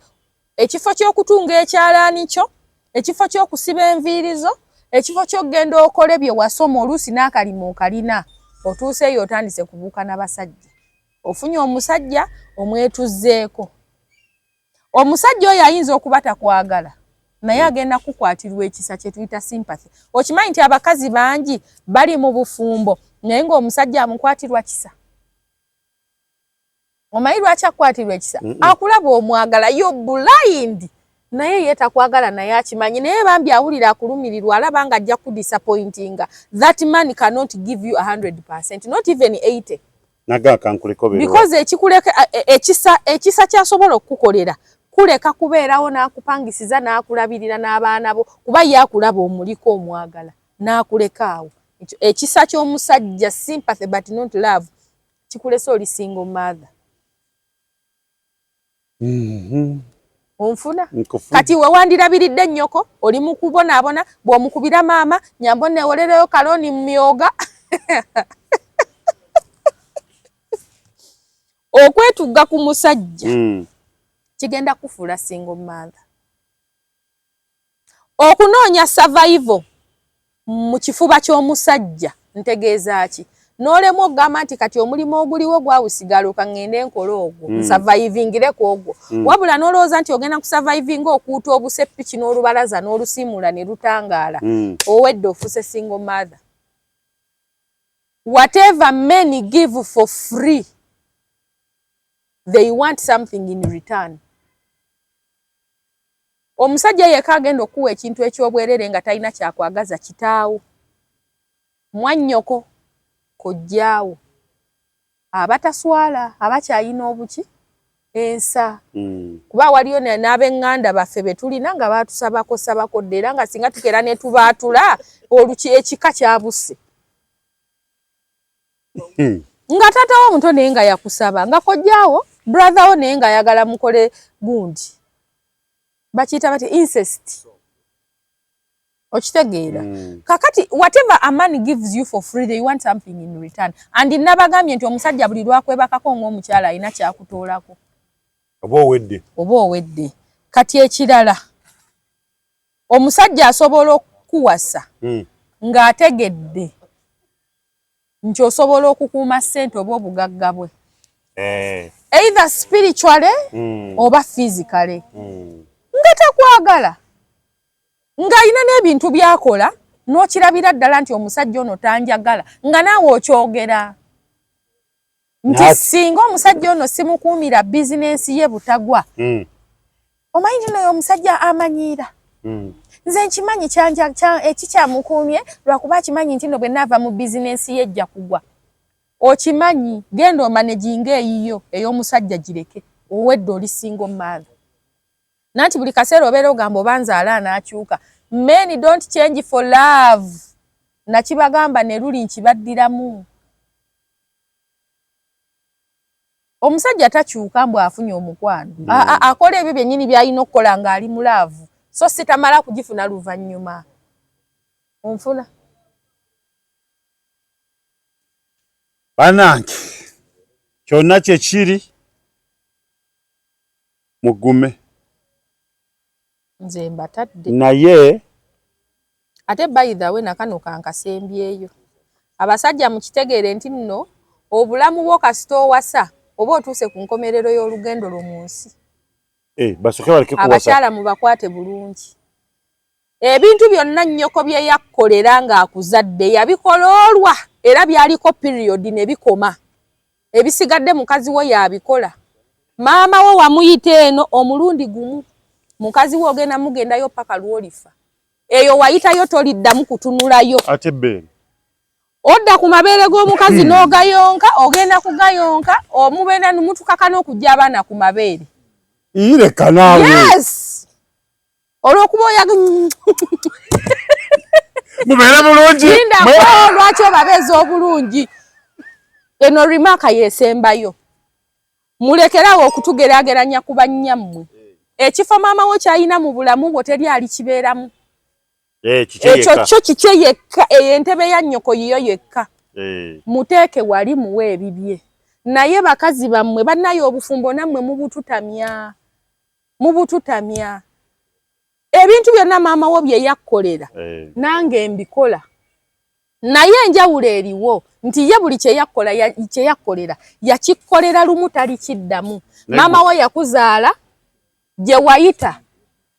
ekifo ky'okutunga ekyalaani kyo, ekifo ky'okusiba enviirizo, ekifo ky'okgenda okole bye wasoma oluusi n'akalimu okalina. Otuuseeyo otandise kubuuka n'abasajja. Ofunye omusajja omwetuzzeeko. Omusajja oyo ayinza okuba takwagala. Naye agenda kukwatirwa ekisa kye tuyita sympathy. Okimanyi nti abakazi bangi bali mu bufumbo naye ng'omusajja amukwatirwa kisa. Omanyi lwaki akwatirwa ekisa? Akulaba omwagala yo blind. Naye ye takwagala naye akimanyi naye bambi awulira akulumirirwa alaba nga ajja kudisappointinga. That man cannot give you 100%, not even 80. Naga kankuleko bero. Because ekisa kyasobola okukukolera kuleka kubeerawo n'akupangisiza n'akulabirira n'abaana bo kuba ye akulaba omuliko omwagala n'akulekaawo. Ekisa ky'omusajja sympathy but not love kikulesa oli single mother. Onfuna? Kati we wandirabiridde nnyoko oli mu kubonaabona bw'omukubira maama nyambo neewolereyo kaloni mu myoga. Okwetugga ku musajja kigenda kufuula single mother. Okunoonya survival mu kifuba ky'omusajja ntegeeza ki? N'olemu okugamba nti kati omulimu oguliwo gwawusigala okangende nkola ogwo survivingireko ogwo. Wabula n'olowooza nti ogenda kusurvivinga okuuta obuseppiki n'olubalaza n'olusiimula ne lutangaala. Owedde ofuse single mother. Whatever men give for free, they want something in return. Omusajja yekka agenda okuwa ekintu eky'obwerere nga talina kyakwagaza kitaawo, mwannyoko, kojjaawo, abataswala, abakyayina obuki ensa. Kuba waliyo n'ab'eŋŋanda baffe be tulina nga baatusabako dde era nga singa tukera ne tubaatula ekika kyabuse. Nga taatawo omuto naye nga yakusaba, nga kojjaawo brother wo naye nga ayagala mukole gundi. Bakiyita bati incest. Okitegeera. Kakati whatever a man gives you for free, they want something in return. And nabagambye nti omusajja buli lwakwebakako ng'omukyala alina kyakutoolako. Oba owedde. Kati ekirala, omusajja asobola okukuwasa ng'ategedde nti osobola okukuuma ssente oba obugagga bwe. Either spiritually oba physically. Nga takwagala. Ng'alina n'ebintu byakola n'okirabira ddala nti omusajja ono tanjagala nga naawe okyogera. Nti singa omusajja ono simukuumira bizinensi ye butagwa. Omanyi nti n'oyo omusajja amanyiira. Nze nkimanyi ekikyamukuumye lwakuba akimanyi nti no bwe naava mu bizinensi ye ejja kugwa. Okimanyi, genda omaneginga eyiyo ey'omusajja gireke, owedde oli single mother. Nanti buli kaseera obeera ogamba obanzaala anaakyuka. Men don't change for love. Nakibagamba ne luli nkibaddiramu. Omusajja takyuka mbu afunye omukwano. Akola ebyo byennyini by'alina okukola ng'ali mu laavu. So sitamala kugifuna luvannyuma. Onfuna? Banange, kyonna kye kiri mugume. Nze mbatadde. Naye ate by the way nakano kankasembyeyo. Abasajja mukitegeere nti nno obulamu bwo kasita owasa oba otuuse ku nkomerero y'olugendo lwo mu nsi. Basooke baleke kuwasa. Abakyala mubakwate bulungi. Ebintu byonna nnyoko bye yakkolera ng'akuzadde yabikola olwa era byaliko period ne bikoma. Ebisigadde mukazi wo yabikola. Maama wo wamuyita eno omulundi gumu. Mukazi wo ogenda mugendayo paka lwolifa. Eyo wayitayo toliddamu kutunulayo. Ate bbeere. Odda ku mabeere g'omukazi n'ogayonka, ogenda kugayonka, omubeera numutukaka n'okujja abaana ku mabeere. Leka naawe. Yes! Olw'okuba oyaga mubeere bulungi. Linda lwaki obabeeza obulungi. Eno rimaaka yeesembayo. Mulekerawo okutugeraageranya ku bannyammwe. Ekifo maama wo kyalina mu bulamu bwo teri alikibeeramu. Ekyo kyo kikye yekka, entebe ya nnyoko yiyo yekka. Muteeke wali muwe ebibye. Naye bakazi bammwe bannayo obufumbo nammwe mubututamya. Ebintu byonna maama wo bye yakkolera nange mbikola. Naye enjawulo eriwo nti ye buli kye yakkolera yakikkolera lumu talikiddamu. Maama wo yakuzaala gye wayita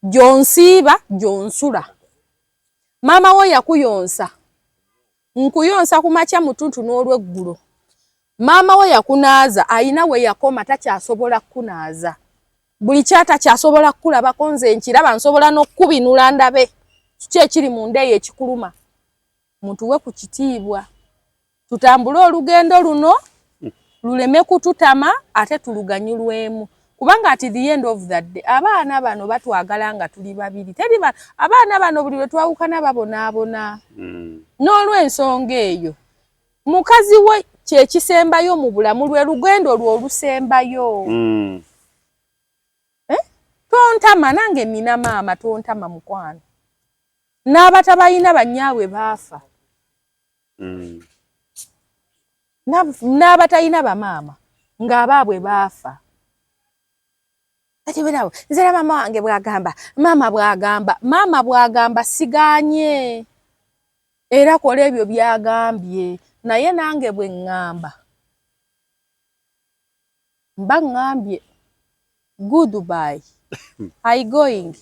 gy'onsiiba gy'onsula. Maama wo yakuyonsa nkuyonsa ku makya mutuntu n'olweggulo. Maama wo yakunaaza ayina we yakoma takyasobola kukunaaza. Buli ky'atakyasobola kukulabako nze nkiraba nsobola n'okkubinula ndabe kiki ekiri mu nda eyo ekikuluma. Mutuwe ku kitiibwa. Tutambule olugendo luno luleme kututama ate tuluganyulwemu. Kubanga at the end of that day abaana bano batwagala nga tuli babiri. Teri abaana bano buli lwe twawukana babonaabona. N'olw'ensonga eyo mukazi we kye kisembayo mu bulamu lwe lugendo lwo olusembayo. Tontama nange nina maama tontama mukwano. N'abatabalina bannyaabwe baafa. N'abatalina bamaama ng'abaabwe baafa. Ati berawo nzera maama wange bwagamba maama bwagamba siganye era kola ebyo byagambye naye nange bwe ngamba mba ngambye goodbye I going